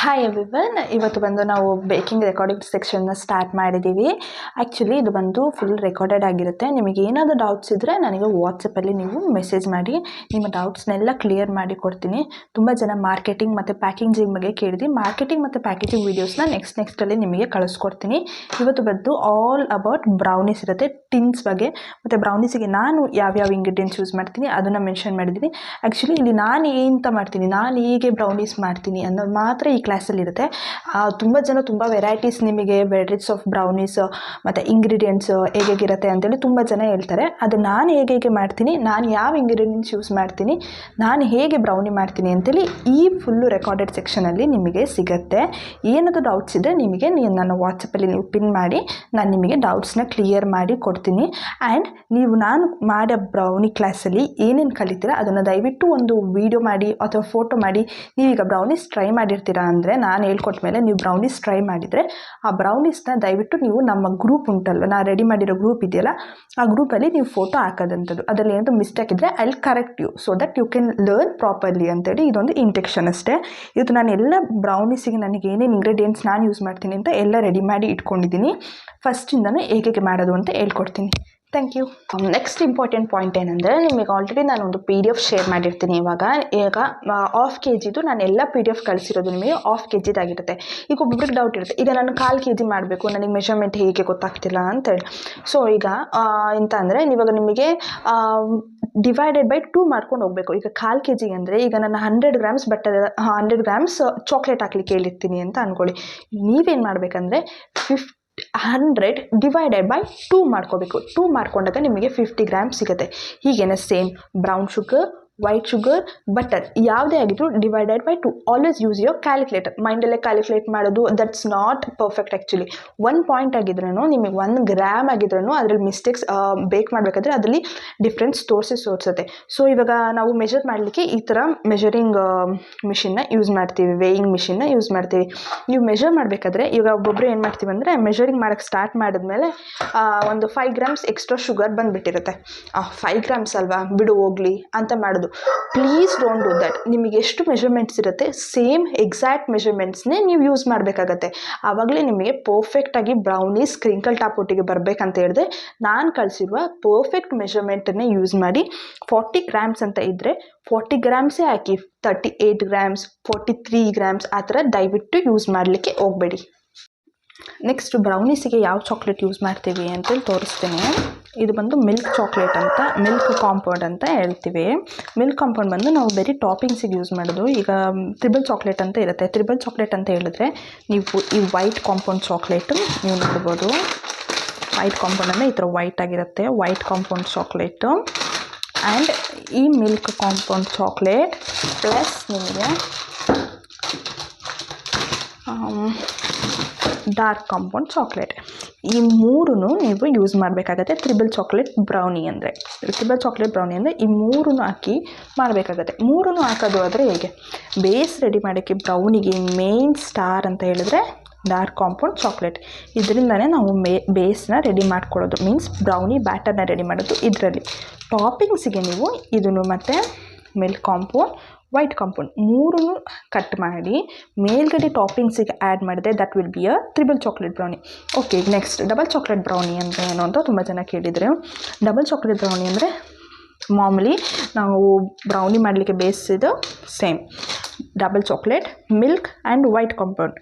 Hi everyone, ಇವತ್ತು ಬಂದು ನಾವು ಬೇಕಿಂಗ್ ರೆಕಾರ್ಡಿಂಗ್ ಸೆಕ್ಷನ್ನ ಸ್ಟಾರ್ಟ್ ಮಾಡಿದ್ದೀವಿ. ಆ್ಯಕ್ಚುಲಿ ಇದು ಬಂದು ಫುಲ್ ರೆಕಾರ್ಡೆಡ್ ಆಗಿರುತ್ತೆ. ನಿಮಗೆ ಏನಾದರೂ ಡೌಟ್ಸ್ ಇದ್ದರೆ ನನಗೆ ವಾಟ್ಸಪ್ಪಲ್ಲಿ ನೀವು ಮೆಸೇಜ್ ಮಾಡಿ, ನಿಮ್ಮ ಡೌಟ್ಸ್ನೆಲ್ಲ ಕ್ಲಿಯರ್ ಮಾಡಿ ಕೊಡ್ತೀನಿ. ತುಂಬ ಜನ ಮಾರ್ಕೆಟಿಂಗ್ ಮತ್ತು ಪ್ಯಾಕೇಜಿಂಗ್ ಬಗ್ಗೆ ಕೇಳಿದ್ವಿ. ಮಾರ್ಕೆಟಿಂಗ್ ಮತ್ತು ಪ್ಯಾಕೇಜಿಂಗ್ ವೀಡಿಯೋಸ್ನ ನೆಕ್ಸ್ಟಲ್ಲಿ ನಿಮಗೆ ಕಳಿಸ್ಕೊಡ್ತೀನಿ. ಇವತ್ತು ಬಂದು ಆಲ್ ಅಬೌಟ್ ಬ್ರೌನೀಸ್ ಇರುತ್ತೆ, ಟಿನ್ಸ್ ಬಗ್ಗೆ. ಮತ್ತು ಬ್ರೌನೀಸಿಗೆ ನಾನು ಯಾವ್ಯಾವ ಇಂಗ್ರೀಡಿಯೆಂಟ್ಸ್ ಯೂಸ್ ಮಾಡ್ತೀನಿ ಅದನ್ನು ಮೆನ್ಷನ್ ಮಾಡಿದ್ದೀನಿ. ಆ್ಯಕ್ಚುಲಿ ಇಲ್ಲಿ ನಾನು ಎಂತ ಮಾಡ್ತೀನಿ, ನಾನು ಹೇಗೆ ಬ್ರೌನೀಸ್ ಮಾಡ್ತೀನಿ ಅನ್ನೋದು ಮಾತ್ರ ಈ ಕ್ಲಾಸಲ್ಲಿ ಇರುತ್ತೆ. ತುಂಬ ಜನ ತುಂಬ ವೆರೈಟೀಸ್, ನಿಮಗೆ ವೆರೈಟೀಸ್ ಆಫ್ ಬ್ರೌನೀಸ್ ಮತ್ತು ಇಂಗ್ರೀಡಿಯೆಂಟ್ಸ್ ಹೇಗಿರುತ್ತೆ ಅಂತೇಳಿ ತುಂಬ ಜನ ಹೇಳ್ತಾರೆ. ಅದು ನಾನು ಹೇಗೆ ಮಾಡ್ತೀನಿ, ನಾನು ಯಾವ ಇಂಗ್ರೀಡಿಯೆಂಟ್ಸ್ ಯೂಸ್ ಮಾಡ್ತೀನಿ, ನಾನು ಹೇಗೆ ಬ್ರೌನಿ ಮಾಡ್ತೀನಿ ಅಂತೇಳಿ ಈ ಫುಲ್ಲು ರೆಕಾರ್ಡೆಡ್ ಸೆಕ್ಷನಲ್ಲಿ ನಿಮಗೆ ಸಿಗುತ್ತೆ. ಏನಾದರೂ ಡೌಟ್ಸ್ ಇದ್ದರೆ ನಿಮಗೆ ನನ್ನ ವಾಟ್ಸಪ್ಪಲ್ಲಿ ನೀವು ಪಿನ್ ಮಾಡಿ, ನಾನು ನಿಮಗೆ ಡೌಟ್ಸ್ನ ಕ್ಲಿಯರ್ ಮಾಡಿ ಕೊಡ್ತೀನಿ. ಆ್ಯಂಡ್ ನೀವು ನಾನು ಮಾಡೋ ಬ್ರೌನಿ ಕ್ಲಾಸಲ್ಲಿ ಏನೇನು ಕಲಿತೀರಾ ಅದನ್ನು ದಯವಿಟ್ಟು ಒಂದು ವಿಡಿಯೋ ಮಾಡಿ ಅಥವಾ ಫೋಟೋ ಮಾಡಿ. ನೀವೀಗ ಬ್ರೌನೀಸ್ ಟ್ರೈ ಮಾಡಿರ್ತೀರಾ ಅಂದರೆ, ನಾನು ಹೇಳ್ಕೊಟ್ಟ ಮೇಲೆ ನೀವು ಬ್ರೌನೀಸ್ ಟ್ರೈ ಮಾಡಿದರೆ ಆ ಬ್ರೌನೀಸ್ನ ದಯವಿಟ್ಟು ನೀವು ನಮ್ಮ ಗ್ರೂಪ್ ಉಂಟಲ್ವ, ನಾನು ರೆಡಿ ಮಾಡಿರೋ ಗ್ರೂಪ್ ಇದೆಯಲ್ಲ, ಆ ಗ್ರೂಪಲ್ಲಿ ನೀವು ಫೋಟೋ ಹಾಕೋದಂಥದ್ದು. ಅದರಲ್ಲಿ ಏನಾದರೂ ಮಿಸ್ಟೇಕ್ ಇದ್ದರೆ I will correct you so that you can learn properly ಅಂತೇಳಿ ಇದೊಂದು ಇಂಟೆಕ್ಷನ್ ಅಷ್ಟೇ. ಇದು ನಾನು ಎಲ್ಲ ಬ್ರೌನೀಸಿಗೆ ನನಗೆ ಏನೇನು ಇಂಗ್ರೀಡಿಯೆಂಟ್ಸ್ ನಾನು ಯೂಸ್ ಮಾಡ್ತೀನಿ ಅಂತ ಎಲ್ಲ ರೆಡಿ ಮಾಡಿ ಇಟ್ಕೊಂಡಿದ್ದೀನಿ. ಫಸ್ಟಿಂದನೂ ಹೇಗೆ ಮಾಡೋದು ಅಂತ ಹೇಳ್ಕೊಡ್ತೀನಿ. Thank you. Next important point ಏನಂದರೆ, ನಿಮಗೆ ಆಲ್ರೆಡಿ ನಾನು ಒಂದು PDF ಶೇರ್ ಮಾಡಿರ್ತೀನಿ. ಈಗ ½ kg ನಾನು ಎಲ್ಲ PDF ಕಳಿಸಿರೋದು ನಿಮಗೆ ½ kg ಆಗಿರುತ್ತೆ. ಈಗ ಒಬ್ಬೊಬ್ರಿಗೆ ಡೌಟ್ ಇರುತ್ತೆ, ಈಗ ನಾನು 1/4 kg ಮಾಡಬೇಕು, ನನಗೆ ಮೆಷರ್ಮೆಂಟ್ ಹೇಗೆ ಗೊತ್ತಾಗ್ತಿಲ್ಲ ಅಂತೇಳಿ. ಸೊ ಈಗ ಎಂತ ಅಂದರೆ, ಇವಾಗ ನಿಮಗೆ ಡಿವೈಡೆಡ್ ಬೈ 2 ಮಾಡ್ಕೊಂಡು ಹೋಗಬೇಕು. ಈಗ 1/4 kg ಅಂದರೆ, ಈಗ ನಾನು 100 grams 100 grams ಚಾಕ್ಲೇಟ್ ಹಾಕ್ಲಿಕ್ಕೆ ಹೇಳಿರ್ತೀನಿ ಅಂತ ಅಂದ್ಕೊಳ್ಳಿ. ನೀವೇನು ಮಾಡಬೇಕಂದ್ರೆ 100 ಡಿವೈಡೆಡ್ ಬೈ 2 ಮಾಡ್ಕೋಬೇಕು. 2 ಮಾಡ್ಕೊಂಡಾಗ ನಿಮಗೆ 50 grams ಸಿಗುತ್ತೆ. ಹೀಗೇನೆ same brown sugar, white sugar, butter ಯಾವುದೇ ಆಗಿದ್ರು divided by 2. Always use your calculator. ಮೈಂಡಲ್ಲೇ ಕ್ಯಾಲ್ಕುಲೇಟ್ ಮಾಡೋದು that's not perfect. Actually 1 point ಆಗಿದ್ರೂ, ನಿಮಗೆ 1 ಗ್ರಾಮ್ ಆಗಿದ್ರೂ ಅದರಲ್ಲಿ ಮಿಸ್ಟೇಕ್ಸ್ ಬೇಕ್ ಮಾಡಬೇಕಾದ್ರೆ ಅದರಲ್ಲಿ ಡಿಫ್ರೆನ್ಸ್ ತೋರಿಸುತ್ತೆ. ಸೊ ಇವಾಗ ನಾವು ಮೆಷರ್ ಮಾಡಲಿಕ್ಕೆ ಈ ಥರ ಮೆಷರಿಂಗ್ ಮಿಷಿನ್ನ ಯೂಸ್ ಮಾಡ್ತೀವಿ, ವೇಯಿಂಗ್ ಮಿಷಿನ್ನ ಯೂಸ್ ಮಾಡ್ತೀವಿ. ನೀವು ಮೆಷರ್ ಮಾಡಬೇಕಾದ್ರೆ ಈಗ ಒಬ್ಬೊಬ್ಬರು ಏನು ಮಾಡ್ತೀವಿ ಅಂದರೆ, ಮೆಷರಿಂಗ್ ಮಾಡೋಕ್ಕೆ ಸ್ಟಾರ್ಟ್ ಮಾಡಿದ್ಮೇಲೆ ಒಂದು 5 grams ಎಕ್ಸ್ಟ್ರಾ ಶುಗರ್ ಬಂದುಬಿಟ್ಟಿರುತ್ತೆ. 5 grams ಅಲ್ವಾ ಬಿಡು ಹೋಗಲಿ ಅಂತ ಮಾಡೋದು. Please don't do that. ನಿಮಗೆ ಎಷ್ಟು ಮೆಷರ್ಮೆಂಟ್ಸ್ ಇರುತ್ತೆ ಸೇಮ್ ಎಕ್ಸಾಕ್ಟ್ ಮೆಷರ್ಮೆಂಟ್ಸ್ನೇ ನೀವು ಯೂಸ್ ಮಾಡಬೇಕಾಗತ್ತೆ. ಆವಾಗಲೇ ನಿಮಗೆ ಪರ್ಫೆಕ್ಟಾಗಿ ಬ್ರೌನೀಸ್ ಕ್ರಿಂಕಲ್ ಟಾಪ್ ಒಟ್ಟಿಗೆ ಬರಬೇಕಂತ ಹೇಳಿದ್ರೆ, ನಾನು ಕಳಿಸಿರುವ ಪರ್ಫೆಕ್ಟ್ ಮೆಷರ್ಮೆಂಟನ್ನೇ ಯೂಸ್ ಮಾಡಿ. 40 grams ಅಂತ ಇದ್ದರೆ 40 ಗ್ರಾಮ್ಸೇ ಹಾಕಿ. 38 grams 43 grams ಆ ಥರ ದಯವಿಟ್ಟು ಯೂಸ್ ಮಾಡಲಿಕ್ಕೆ ಹೋಗಬೇಡಿ. ನೆಕ್ಸ್ಟ್ ಬ್ರೌನೀಸಿಗೆ ಯಾವ ಚಾಕ್ಲೇಟ್ ಯೂಸ್ ಮಾಡ್ತೀವಿ ಅಂತೇಳಿ ತೋರಿಸ್ತೀನಿ. ಇದು ಬಂದು ಮಿಲ್ಕ್ ಚಾಕ್ಲೇಟ್ ಅಂತ, ಮಿಲ್ಕ್ ಕಾಂಪೌಂಡ್ ಅಂತ ಹೇಳ್ತೀವಿ. ಮಿಲ್ಕ್ ಕಾಂಪೌಂಡ್ ಬಂದು ನಾವು ಬರೀ ಟಾಪಿಂಗ್ಸಿಗೆ ಯೂಸ್ ಮಾಡೋದು. ಈಗ ತ್ರಿಬಲ್ ಚಾಕ್ಲೇಟ್ ಅಂತ ಇರುತ್ತೆ. ತ್ರಿಬಲ್ ಚಾಕ್ಲೇಟ್ ಅಂತ ಹೇಳಿದ್ರೆ ನೀವು ಈ ವೈಟ್ ಕಾಂಪೌಂಡ್ ಚಾಕ್ಲೇಟು ನೀವು ನೋಡ್ಬೋದು. ವೈಟ್ ಕಾಂಪೌಂಡ್ ಅಂದರೆ ಈ ಥರ ವೈಟ್ ಆಗಿರುತ್ತೆ, ವೈಟ್ ಕಾಂಪೌಂಡ್ ಚಾಕ್ಲೇಟು. ಆ್ಯಂಡ್ ಈ ಮಿಲ್ಕ್ ಕಾಂಪೌಂಡ್ ಚಾಕ್ಲೇಟ್ ಪ್ಲಸ್ ನಿಮಗೆ ಡಾರ್ಕ್ ಕಾಂಪೌಂಡ್ ಚಾಕ್ಲೇಟ್, ಈ ಮೂರೂ ನೀವು ಯೂಸ್ ಮಾಡಬೇಕಾಗತ್ತೆ. ತ್ರಿಬಲ್ ಚಾಕ್ಲೇಟ್ ಬ್ರೌನಿ ಅಂದರೆ ಈ ಮೂರೂ ಹಾಕಿ ಮಾಡಬೇಕಾಗತ್ತೆ. ಮೂರೂ ಹಾಕೋದು ಆದರೆ ಹೇಗೆ, ಬೇಸ್ ರೆಡಿ ಮಾಡೋಕ್ಕೆ ಬ್ರೌನಿಗೆ ಮೇನ್ ಸ್ಟಾರ್ ಅಂತ ಹೇಳಿದ್ರೆ ಡಾರ್ಕ್ ಕಾಂಪೌಂಡ್ ಚಾಕ್ಲೇಟ್. ಇದರಿಂದನೇ ನಾವು ಬೇಸ್ನ ರೆಡಿ ಮಾಡ್ಕೊಳ್ಳೋದು, ಮೀನ್ಸ್ ಬ್ರೌನಿ ಬ್ಯಾಟರ್ನ ರೆಡಿ ಮಾಡೋದು. ಇದರಲ್ಲಿ ಟಾಪಿಂಗ್ಸಿಗೆ ನೀವು ಇದನ್ನು ಮತ್ತು ಮಿಲ್ಕ್ ಕಾಂಪೌಂಡ್, ವೈಟ್ ಕಾಂಪೌಂಡ್ ಮೂರೂ ಕಟ್ ಮಾಡಿ ಮೇಲ್ಗಡೆ ಟಾಪಿಂಗ್ಸಿಗೆ ಆ್ಯಡ್ ಮಾಡಿದೆ. That will be a triple chocolate brownie. Okay, next double chocolate brownie ಅಂದರೆ ಏನು ಅಂತ ತುಂಬ ಜನ ಕೇಳಿದರೆ, ಡಬಲ್ ಚಾಕ್ಲೇಟ್ ಬ್ರೌನಿ ಅಂದರೆ ಮಾಮೂಲಿ ನಾವು ಬ್ರೌನಿ ಮಾಡಲಿಕ್ಕೆ ಬೇಯಿಸಿದ್ದು same double chocolate, milk and white compound,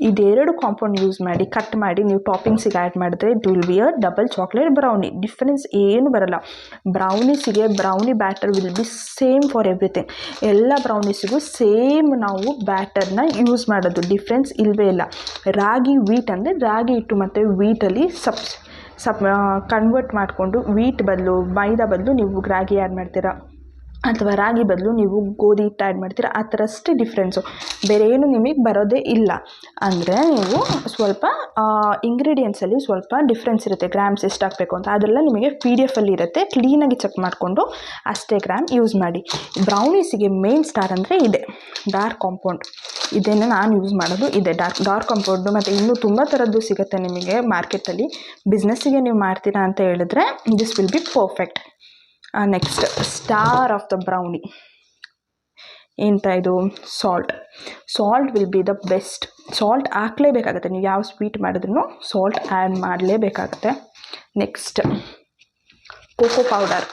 ಇದೆರಡು ಕಾಂಪೌಂಡ್ ಯೂಸ್ ಮಾಡಿ ಕಟ್ ಮಾಡಿ ನೀವು ಟಾಪಿಂಗ್ಸಿಗೆ ಆ್ಯಡ್ ಮಾಡಿದ್ರೆ it will be a double chocolate brownie. Difference ಏನು ಬರೋಲ್ಲ. ಬ್ರೌನೀಸಿಗೆ brownie batter will be same for everything. ಎಲ್ಲ ಬ್ರೌನೀಸಿಗೂ ಸೇಮ್ ನಾವು ಬ್ಯಾಟರ್ನ ಯೂಸ್ ಮಾಡೋದು, ಡಿಫ್ರೆನ್ಸ್ ಇಲ್ಲವೇ ಇಲ್ಲ. ರಾಗಿ ವೀಟ್ ಅಂದರೆ ರಾಗಿ ಹಿಟ್ಟು ಮತ್ತು ವೀಟಲ್ಲಿ ಕನ್ವರ್ಟ್ ಮಾಡಿಕೊಂಡು ವೀಟ್ ಬದಲು ಮೈದಾ ಬದಲು ನೀವು ರಾಗಿ ಆ್ಯಡ್ ಮಾಡ್ತೀರಾ, ಅಥವಾ ರಾಗಿ ಬದಲು ನೀವು ಗೋಧಿ ಹಿಟ್ಟು ಆ್ಯಡ್ ಮಾಡ್ತೀರಾ. ಆ ಥರ ಅಷ್ಟೇ ಡಿಫ್ರೆನ್ಸು, ಬೇರೆ ಏನು ನಿಮಗೆ ಬರೋದೇ ಇಲ್ಲ. ಅಂದರೆ ನೀವು ಸ್ವಲ್ಪ ಇಂಗ್ರೀಡಿಯೆಂಟ್ಸಲ್ಲಿ ಸ್ವಲ್ಪ ಡಿಫ್ರೆನ್ಸ್ ಇರುತ್ತೆ, ಗ್ರಾಮ್ಸ್ ಎಷ್ಟು ಹಾಕಬೇಕು ಅಂತ. ಅದೆಲ್ಲ ನಿಮಗೆ PDF ಇರುತ್ತೆ, ಕ್ಲೀನಾಗಿ ಚೆಕ್ ಮಾಡಿಕೊಂಡು ಅಷ್ಟೇ ಗ್ರಾಮ್ ಯೂಸ್ ಮಾಡಿ. ಬ್ರೌನೀಸಿಗೆ ಮೇನ್ ಸ್ಟಾರ್ ಅಂದರೆ ಇದೆ ಡಾರ್ಕ್ ಕಾಂಪೌಂಡ್. ಇದನ್ನು ನಾನು ಯೂಸ್ ಮಾಡೋದು ಇದೆ ಡಾರ್ಕ್ ಕಾಂಪೌಂಡು. ಮತ್ತು ಇನ್ನೂ ತುಂಬ ಥರದ್ದು ಸಿಗುತ್ತೆ ನಿಮಗೆ ಮಾರ್ಕೆಟಲ್ಲಿ. ಬಿಸ್ನೆಸ್ಸಿಗೆ ನೀವು ಮಾಡ್ತೀರಾ ಅಂತ ಹೇಳಿದ್ರೆ this will be perfect. Next star of the brownie, ಎಂತ ಇದು salt will be the best. Salt ಹಾಕಲೇಬೇಕಾಗುತ್ತೆ, ನೀವು ಯಾವ ಸ್ವೀಟ್ ಮಾಡಿದ್ರೂ ಸಾಲ್ಟ್ ಆ್ಯಡ್ ಮಾಡಲೇಬೇಕಾಗುತ್ತೆ. ನೆಕ್ಸ್ಟ್ ಕೋಕೋ ಪೌಡರ್,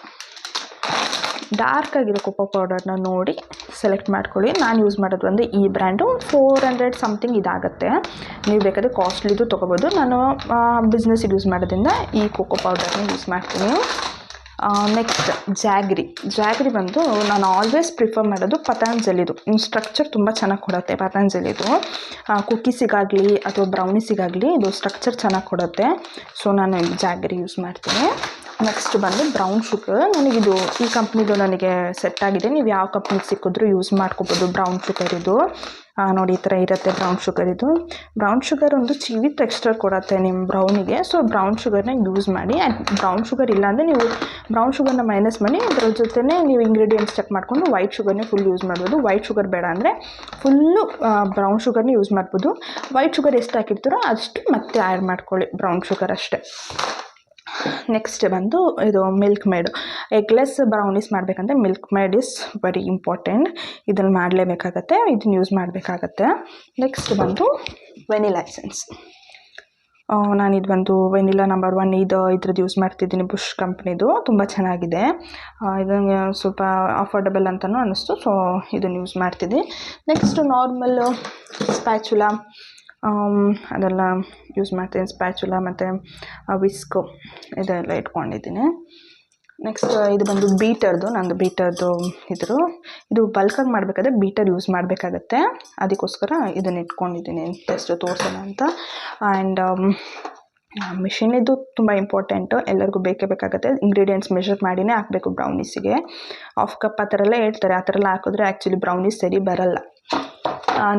ಡಾರ್ಕ್ ಆಗಿರೋ ಕೋಕೋ ಪೌಡರ್ನ ನೋಡಿ ಸೆಲೆಕ್ಟ್ ಮಾಡ್ಕೊಳ್ಳಿ. ನಾನು ಯೂಸ್ ಮಾಡೋದು ಅಂದರೆ ಈ ಬ್ರ್ಯಾಂಡು 400 ಸಮಥಿಂಗ್ ಇದಾಗುತ್ತೆ. ನೀವು ಬೇಕಾದರೆ ಕಾಸ್ಟ್ಲಿದು ತೊಗೋಬೋದು. ನಾನು ಬಿಸ್ನೆಸ್ಸಿಗೆ ಯೂಸ್ ಮಾಡೋದ್ರಿಂದ ಈ ಕೋಕೋ ಪೌಡರ್ನ ಯೂಸ್ ಮಾಡ್ತೀನಿ. ನೆಕ್ಸ್ಟ್ ಜಾಗ್ರಿ ಬಂದು ನಾನು ಆಲ್ವೇಸ್ ಪ್ರಿಫರ್ ಮಾಡೋದು ಪತಂಜಲಿದು. ಸ್ಟ್ರಕ್ಚರ್ ತುಂಬ ಚೆನ್ನಾಗಿ ಕೊಡುತ್ತೆ ಪತಂಜಲಿದು. ಕುಕ್ಕೀಸಿಗಾಗಲಿ ಅಥವಾ ಬ್ರೌನೀಸಿಗಾಗಲಿ ಇದು ಸ್ಟ್ರಕ್ಚರ್ ಚೆನ್ನಾಗಿ ಕೊಡುತ್ತೆ. ಸೊ ನಾನು ಜಾಗ್ರಿ ಯೂಸ್ ಮಾಡ್ತೀನಿ. ನೆಕ್ಸ್ಟ್ ಬಂದು ಬ್ರೌನ್ ಶುಗರ್. ನನಗಿದು ಈ ಕಂಪ್ನಿದು ನನಗೆ ಸೆಟ್ ಆಗಿದೆ. ನೀವು ಯಾವ ಕಂಪ್ನಿಗೆ ಸಿಕ್ಕಿದ್ರೂ ಯೂಸ್ ಮಾಡ್ಕೋಬೋದು. ಬ್ರೌನ್ ಶುಗರ್ ಇದು ನೋಡಿ ಈ ಥರ ಇರುತ್ತೆ. ಬ್ರೌನ್ ಶುಗರ್ ಒಂದು ಚೀವಿ ಟೆಕ್ಸ್ಚರ್ ಕೊಡುತ್ತೆ ನಿಮ್ಮ ಬ್ರೌನಿಗೆ. ಸೊ ಬ್ರೌನ್ ಶುಗರ್ನ ಯೂಸ್ ಮಾಡಿ. ಬ್ರೌನ್ ಶುಗರ್ ಇಲ್ಲಾಂದರೆ ನೀವು ಬ್ರೌನ್ ಶುಗರ್ನ ಮೈನಸ್ ಮಾಡಿ ಅದರ ಜೊತೆನೇ ನೀವು ಇಂಗ್ರೀಡಿಯೆಂಟ್ಸ್ ಚೆಕ್ ಮಾಡಿಕೊಂಡು ವೈಟ್ ಶುಗರ್ನೇ ಫುಲ್ ಯೂಸ್ ಮಾಡ್ಬೋದು. ವೈಟ್ ಶುಗರ್ ಬೇಡ ಅಂದರೆ ಫುಲ್ಲು ಬ್ರೌನ್ ಶುಗರ್ನೇ ಯೂಸ್ ಮಾಡ್ಬೋದು. ವೈಟ್ ಶುಗರ್ ಎಷ್ಟು ಹಾಕಿರ್ತೀರೋ ಅಷ್ಟು ಮತ್ತೆ ಆ್ಯಡ್ ಮಾಡ್ಕೊಳ್ಳಿ, ಬ್ರೌನ್ ಶುಗರ್ ಅಷ್ಟೇ. ನೆಕ್ಸ್ಟ್ ಬಂದು ಇದು ಮಿಲ್ಕ್ ಮೇಡ್. ಎಗ್ಲೆಸ್ ಬ್ರೌನೀಸ್ ಮಾಡಬೇಕಂದ್ರೆ milk made is very important. ಇದನ್ನು ಮಾಡಲೇಬೇಕಾಗತ್ತೆ, ಇದನ್ನು ಯೂಸ್ ಮಾಡಬೇಕಾಗತ್ತೆ. ನೆಕ್ಸ್ಟ್ ಬಂದು ವೆನಿಲಾ ಎಸೆನ್ಸ್. ನಾನು ಇದು ಬಂದು ವೆನಿಲಾ ನಂಬರ್ 1 ಇದ್ರದ್ದು ಯೂಸ್ ಮಾಡ್ತಿದ್ದೀನಿ, ಬುಷ್ ಕಂಪ್ನಿದು. ತುಂಬ ಚೆನ್ನಾಗಿದೆ. ಇದನ್ನು ಸ್ವಲ್ಪ ಅಫೋರ್ಡಬಲ್ ಅಂತಲೂ ಅನ್ನಿಸ್ತು, ಸೊ ಇದನ್ನು ಯೂಸ್ ಮಾಡ್ತಿದ್ದೆ. ನೆಕ್ಸ್ಟ್ ನಾರ್ಮಲ್ ಸ್ಪ್ಯಾಚುಲಾ ಅದೆಲ್ಲ ಯೂಸ್ ಮಾಡ್ತೀನಿ. ಸ್ಪ್ಯಾಚುಲಾ ಮತ್ತು ವಿಸ್ಕು ಇದೆಲ್ಲ ಇಟ್ಕೊಂಡಿದ್ದೀನಿ. ನೆಕ್ಸ್ಟ್ ಇದು ಬಂದು ಬೀಟರ್ದು ಇದು ಬಲ್ಕಾಗಿ ಮಾಡಬೇಕಾದ್ರೆ ಬೀಟರ್ ಯೂಸ್ ಮಾಡಬೇಕಾಗತ್ತೆ. ಅದಕ್ಕೋಸ್ಕರ ಇದನ್ನು ಇಟ್ಕೊಂಡಿದ್ದೀನಿ ಟೆಸ್ಟ್ ತೋರಿಸೋಣ ಅಂತ. ಆ್ಯಂಡ್ ಮಿಷಿನ್ ಇದು ತುಂಬ ಇಂಪಾರ್ಟೆಂಟು, ಎಲ್ಲರಿಗೂ ಬೇಕೇ ಬೇಕಾಗುತ್ತೆ. ಇಂಗ್ರೀಡಿಯೆಂಟ್ಸ್ ಮೆಷರ್ ಮಾಡಿನೇ ಹಾಕಬೇಕು ಬ್ರೌನೀಸಿಗೆ. ಹಾಫ್ ಕಪ್ ಆ ಥರ ಎಲ್ಲ ಹೇಳ್ತಾರೆ, ಆ ಥರ ಎಲ್ಲ ಹಾಕಿದ್ರೆ ಆ್ಯಕ್ಚುಲಿ ಬ್ರೌನೀಸ್ ಸರಿ ಬರಲ್ಲ.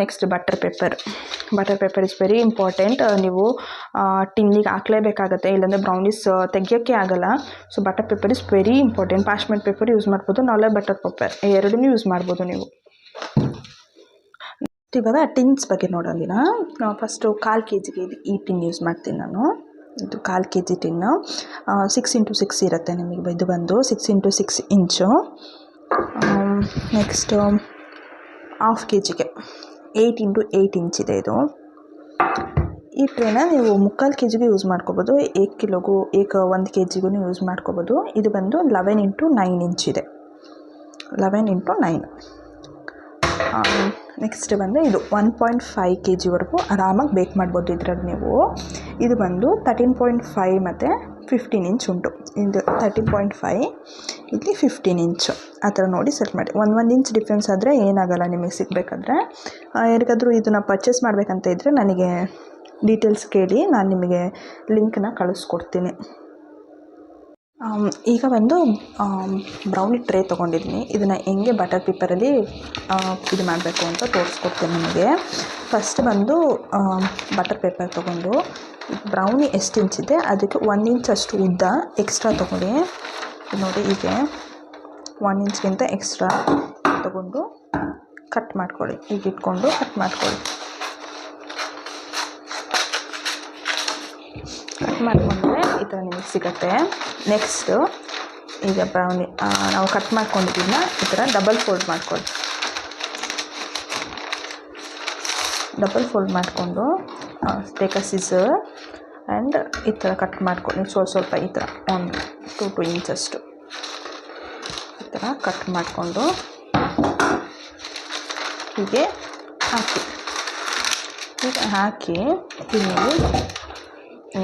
Next butter pepper is very important. ನೀವು ಟಿನ್ನಿಗೆ ಹಾಕಲೇಬೇಕಾಗತ್ತೆ, ಇಲ್ಲಾಂದರೆ ಬ್ರೌನೀಸ್ ತೆಗಿಯೋಕ್ಕೆ ಆಗಲ್ಲ. So butter pepper is very important. Parchment paper use ಮಾಡ್ಬೋದು, ನಾಳೆ ಬಟರ್ ಪೆಪ್ಪರ್ ಎರಡನ್ನೂ ಯೂಸ್ ಮಾಡ್ಬೋದು ನೀವು. ಇವಾಗ ಟಿನ್ಸ್ ಬಗ್ಗೆ ನೋಡೋದಿನ. ಫಸ್ಟು 1/4 kgಗೆ ಈ ಟಿನ್ ಯೂಸ್ ಮಾಡ್ತೀನಿ ನಾನು. ಇದು 1/4 kg ಟಿನ್ನು 6x6 ಇರುತ್ತೆ ನಿಮಗೆ. ಇದು ಬಂದು 6x6 ಇಂಚು. ನೆಕ್ಸ್ಟ್ 1/2 kgಗೆ 8x8 ಇಂಚಿದೆ ಇದು. ಈ ಟ್ರೇನ ನೀವು 3/4 kgಗೂ ಯೂಸ್ ಮಾಡ್ಕೋಬೋದು, 1 kgಗೂ ಯೂಸ್ ಮಾಡ್ಕೋಬೋದು. ಇದು ಬಂದು 11x9 ಇಂಚಿದೆ, 11x9. ನೆಕ್ಸ್ಟ್ ಬಂದು ಇದು 1.5 kgವರೆಗೂ ಆರಾಮಾಗಿ ಬೇಕ್ ಮಾಡ್ಬೋದು ಇದರಲ್ಲಿ ನೀವು. ಇದು ಬಂದು 13.5 ಮತ್ತು 15 ಇಂಚ್ ಉಂಟು. ಇದು 13.5, ಇಲ್ಲಿ 15 ಇಂಚು. ಆ ಥರ ನೋಡಿ ಸೆಟ್ ಮಾಡಿ. 1 ಇಂಚ್ ಡಿಫ್ರೆನ್ಸ್ ಆದರೆ ಏನಾಗಲ್ಲ ನಿಮಗೆ ಸಿಗಬೇಕಾದ್ರೆ. ಯಾರಿಗಾದರೂ ಇದನ್ನು ಪರ್ಚೇಸ್ ಮಾಡಬೇಕಂತ ಇದ್ದರೆ ನನಗೆ ಡೀಟೇಲ್ಸ್ ಕೇಳಿ, ನಾನು ನಿಮಗೆ ಲಿಂಕ್ನ ಕಳಿಸ್ಕೊಡ್ತೀನಿ. ಈಗ ಒಂದು ಬ್ರೌನಿ ಟ್ರೇ ತೊಗೊಂಡಿದ್ದೀನಿ. ಇದನ್ನು ಹೆಂಗೆ ಬಟರ್ ಪೇಪರಲ್ಲಿ ಇದು ಮಾಡಬೇಕು ಅಂತ ತೋರಿಸ್ಕೊಡ್ತೀನಿ ನಿಮಗೆ. ಫಸ್ಟ್ ಬಂದು ಬಟರ್ ಪೇಪರ್ ತೊಗೊಂಡು ಬ್ರೌನಿ ಎಷ್ಟು ಇಂಚಿದೆ ಅದಕ್ಕೆ 1 ಇಂಚ್ ಅಷ್ಟು ಉದ್ದ ಎಕ್ಸ್ಟ್ರಾ ತೊಗೊಳ್ಳಿ. ನೋಡಿ ಹೀಗೆ 1 ಇಂಚ್ಗಿಂತ ಎಕ್ಸ್ಟ್ರಾ ತೊಗೊಂಡು ಕಟ್ ಮಾಡ್ಕೊಳ್ಳಿ. ಈಗ ಇಟ್ಕೊಂಡು ಕಟ್ ಮಾಡ್ಕೊಳ್ಳಿ. ಕಟ್ ಮಾಡಿಕೊಂಡ್ರೆ ಈ ಥರ ನಿಮಗೆ ಸಿಗುತ್ತೆ. ನೆಕ್ಸ್ಟು ಈಗ ಬ್ರೌನಿ ನಾವು ಕಟ್ ಮಾಡ್ಕೊಂಡಿದ್ದನ್ನ ಈ ಥರ ಡಬಲ್ ಫೋಲ್ಡ್ ಮಾಡಿಕೊಂಡು ಟೇಕ್ ಅ ಸಿಸರ್ ಆ್ಯಂಡ್ ಈ ಥರ ಕಟ್ ಮಾಡ್ಕೊಳ್ಳಿ. ಸ್ವಲ್ಪ ಈ ಥರ 1-2 ಇಂಚಷ್ಟು ಈ ಥರ ಕಟ್ ಮಾಡಿಕೊಂಡು ಹೀಗೆ ಹಾಕಿ ನೀವು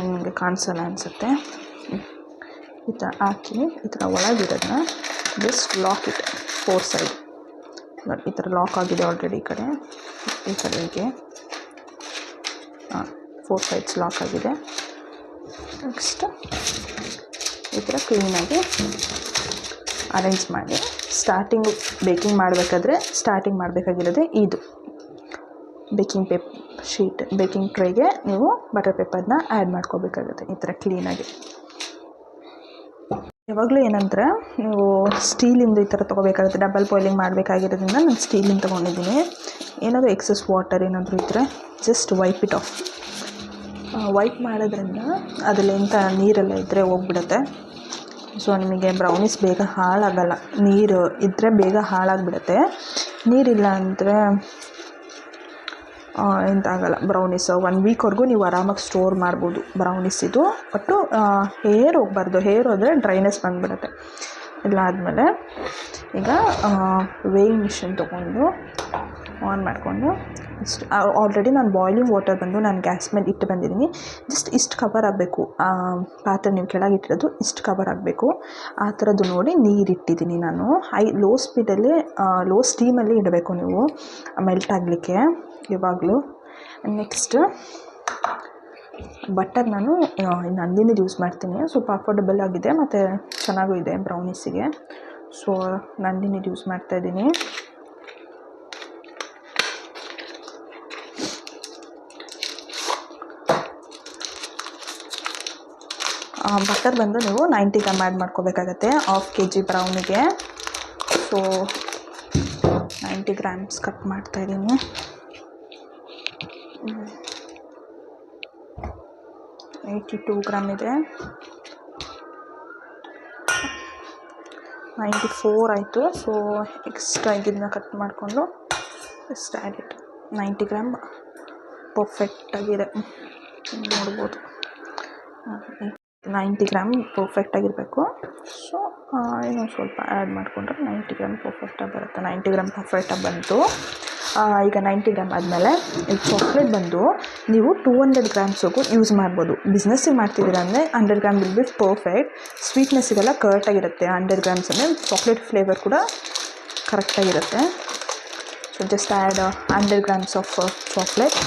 ನಿಮಗೆ ಕಾಣಿಸಲ್ಲ ಅನಿಸುತ್ತೆ. ಈ ಥರ ಹಾಕಿ ಈ ಥರ ಒಳಗಿರೋದನ್ನ ಜಸ್ಟ್ ಲಾಕ್ ಇಟ್ 4 ಸೈಡ್. ನೋಡಿ ಈ ಥರ ಲಾಕ್ ಆಗಿದೆ ಆಲ್ರೆಡಿ. ಈ ಕಡೆ ಹೀಗೆ 4 ಸೈಡ್ಸ್ ಲಾಕ್ ಆಗಿದೆ. ನೆಕ್ಸ್ಟ್ ಈ ಥರ ಕ್ಲೀನಾಗಿ ಅರೇಂಜ್ ಮಾಡಿ ಬೇಕಿಂಗ್ ಮಾಡಬೇಕಾಗಿರೋದೇ ಇದು ಬೇಕಿಂಗ್ ಟ್ರೇಗೆ ನೀವು ಬಟರ್ ಪೇಪರ್ನ ಆ್ಯಡ್ ಮಾಡ್ಕೋಬೇಕಾಗುತ್ತೆ ಈ ಥರ ಕ್ಲೀನಾಗಿ. ಯಾವಾಗಲೂ ಏನಂದರೆ ನೀವು ಸ್ಟೀಲಿಂದು ಈ ಥರ ತೊಗೋಬೇಕಾಗುತ್ತೆ. ಡಬಲ್ ಬಾಯ್ಲಿಂಗ್ ಮಾಡಬೇಕಾಗಿರೋದ್ರಿಂದ ನಾನು ಸ್ಟೀಲಿಂದ ತೊಗೊಂಡಿದ್ದೀನಿ. ಏನಾದರೂ ಎಕ್ಸಸ್ ವಾಟರ್ ಏನಾದರೂ ಇದ್ದರೆ just wipe it off. Wipe ಮಾಡೋದ್ರಿಂದ ಅದರಲ್ಲಿ ಎಂಥ ನೀರೆಲ್ಲ ಇದ್ದರೆ ಹೋಗ್ಬಿಡುತ್ತೆ. ಸೊ ನಿಮಗೆ ಬ್ರೌನೀಸ್ ಬೇಗ ಹಾಳಾಗಲ್ಲ. ನೀರು ಇದ್ದರೆ ಬೇಗ ಹಾಳಾಗಿಬಿಡುತ್ತೆ. ನೀರಿಲ್ಲ ಅಂದರೆ ಎಂತಾಗಲ್ಲ. ಬ್ರೌನೀಸ್ 1 ವೀಕ್ವರೆಗೂ ನೀವು ಆರಾಮಾಗಿ ಸ್ಟೋರ್ ಮಾಡ್ಬೋದು ಬ್ರೌನೀಸ್. ಇದು ಒಟ್ಟು ಹೇರ್ ಹೋಗಬಾರ್ದು. ಹೇರ್ ಹೋದರೆ ಡ್ರೈನೆಸ್ ಬಂದುಬಿಡುತ್ತೆ. ಎಲ್ಲ ಆದಮೇಲೆ ಈಗ ವೇಯಿಂಗ್ ಮಿಷಿನ್ ತೊಗೊಂಡು ಆನ್ ಮಾಡಿಕೊಂಡು ಇಷ್ಟು ಆಲ್ರೆಡಿ ನಾನು ಬಾಯ್ಲಿಂಗ್ ವಾಟರ್ ಬಂದು ನಾನು ಗ್ಯಾಸ್ ಮೇಲೆ ಇಟ್ಟು ಬಂದಿದ್ದೀನಿ. ಜಸ್ಟ್ ಇಷ್ಟು ಕವರ್ ಆಗಬೇಕು. ಪಾತ್ರೆ ನೀವು ಕೆಳಗೆ ಇಟ್ಟಿರೋದು ಇಷ್ಟು ಕವರ್ ಆಗಬೇಕು. ಆ ಥರದ್ದು ನೋಡಿ ನೀರಿಟ್ಟಿದ್ದೀನಿ ನಾನು. ಲೋ ಸ್ಪೀಡಲ್ಲಿ ಲೋ ಸ್ಟೀಮಲ್ಲಿ ಇಡಬೇಕು ನೀವು ಮೆಲ್ಟ್ ಆಗಲಿಕ್ಕೆ ಯಾವಾಗಲೂ. ನೆಕ್ಸ್ಟ್ ಬಟರ್ ನಾನು ನಂದಿನಿದು ಯೂಸ್ ಮಾಡ್ತೀನಿ. ಸ್ವಲ್ಪ ಅಫೋರ್ಡೆಬಲ್ ಆಗಿದೆ ಮತ್ತು ಚೆನ್ನಾಗೂ ಇದೆ ಬ್ರೌನೀಸಿಗೆ. ಸೊ ನಂದಿನಿದು ಯೂಸ್ ಮಾಡ್ತಾಯಿದ್ದೀನಿ. ಬಟರ್ ಬಂದು ನೀವು 90 ಗ್ರಾಮ್ ಆ್ಯಡ್ ಮಾಡ್ಕೋಬೇಕಾಗತ್ತೆ 1/2 kg ಬ್ರೌನಿಗೆ. ಸೊ 90 ಗ್ರಾಮ್ಸ್ ಕಟ್ ಮಾಡ್ತಾಯಿದ್ದೀನಿ. 82 ಗ್ರಾಮ್ ಇದೆ. 94 ಆಯಿತು. ಸೊ ಎಕ್ಸ್ಟ್ರಾ ಇದನ್ನ ಕಟ್ ಮಾಡಿಕೊಂಡು ಎಷ್ಟು ಆ್ಯಡ್ ಇಟ್ಟು 90 ಗ್ರಾಮ್ ಪರ್ಫೆಕ್ಟಾಗಿದೆ ನೋಡ್ಬೋದು. 90 ಗ್ರಾಮ್ ಪರ್ಫೆಕ್ಟಾಗಿರಬೇಕು. ಸೊ ಇನ್ನೊಂದು ಸ್ವಲ್ಪ ಆ್ಯಡ್ ಮಾಡಿಕೊಂಡ್ರೆ 90 ಗ್ರಾಮ್ ಪರ್ಫೆಕ್ಟಾಗಿ ಬರುತ್ತೆ. 90 ಗ್ರಾಮ್ ಪರ್ಫೆಕ್ಟಾಗಿ ಬಂತು. ಈಗ 90 ಗ್ರಾಮ್ ಆದಮೇಲೆ ಈ ಚಾಕ್ಲೇಟ್ ಬಂದು ನೀವು 200 ಗ್ರಾಮ್ಸ್ವರೆಗೂ ಯೂಸ್ ಮಾಡ್ಬೋದು. ಬಿಸ್ನೆಸ್ಸಿಗೆ ಮಾಡ್ತಿದ್ದೀರ ಅಂದರೆ 100 ಗ್ರಾಮ್ ವಿಲ್ ಬಿ ಪರ್ಫೆಕ್ಟ್. ಸ್ವೀಟ್ನೆಸ್ಸಿಗೆಲ್ಲ ಕರೆಕ್ಟಾಗಿರುತ್ತೆ. 100 ಗ್ರಾಮ್ಸ್ ಅಂದರೆ ಚಾಕ್ಲೇಟ್ ಫ್ಲೇವರ್ ಕೂಡ ಕರೆಕ್ಟಾಗಿರುತ್ತೆ. So just add 100 grams of chocolate.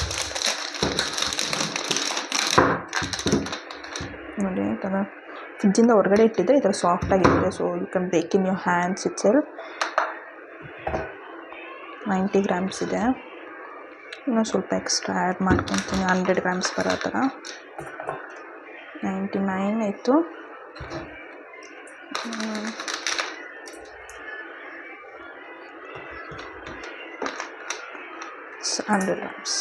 ನೋಡಿ ಈ ಥರ ಫ್ರಿಜ್ಜಿಂದ ಹೊರಗಡೆ ಇಟ್ಟಿದ್ದರೆ ಈ ಥರ ಸಾಫ್ಟಾಗಿರುತ್ತೆ. ಸೊ ಯು ಕ್ಯಾನ್ ಬೇಕ್ in your hands it self. 90 grams ಇದೆ. ಇನ್ನೂ ಸ್ವಲ್ಪ ಎಕ್ಸ್ಟ್ರಾ ಆ್ಯಡ್ ಮಾಡ್ಕೊತೀನಿ 100 ಗ್ರಾಮ್ಸ್ ಬರೋ ಥರ. 99 ಆಯಿತು. 100 ಗ್ರಾಮ್ಸ್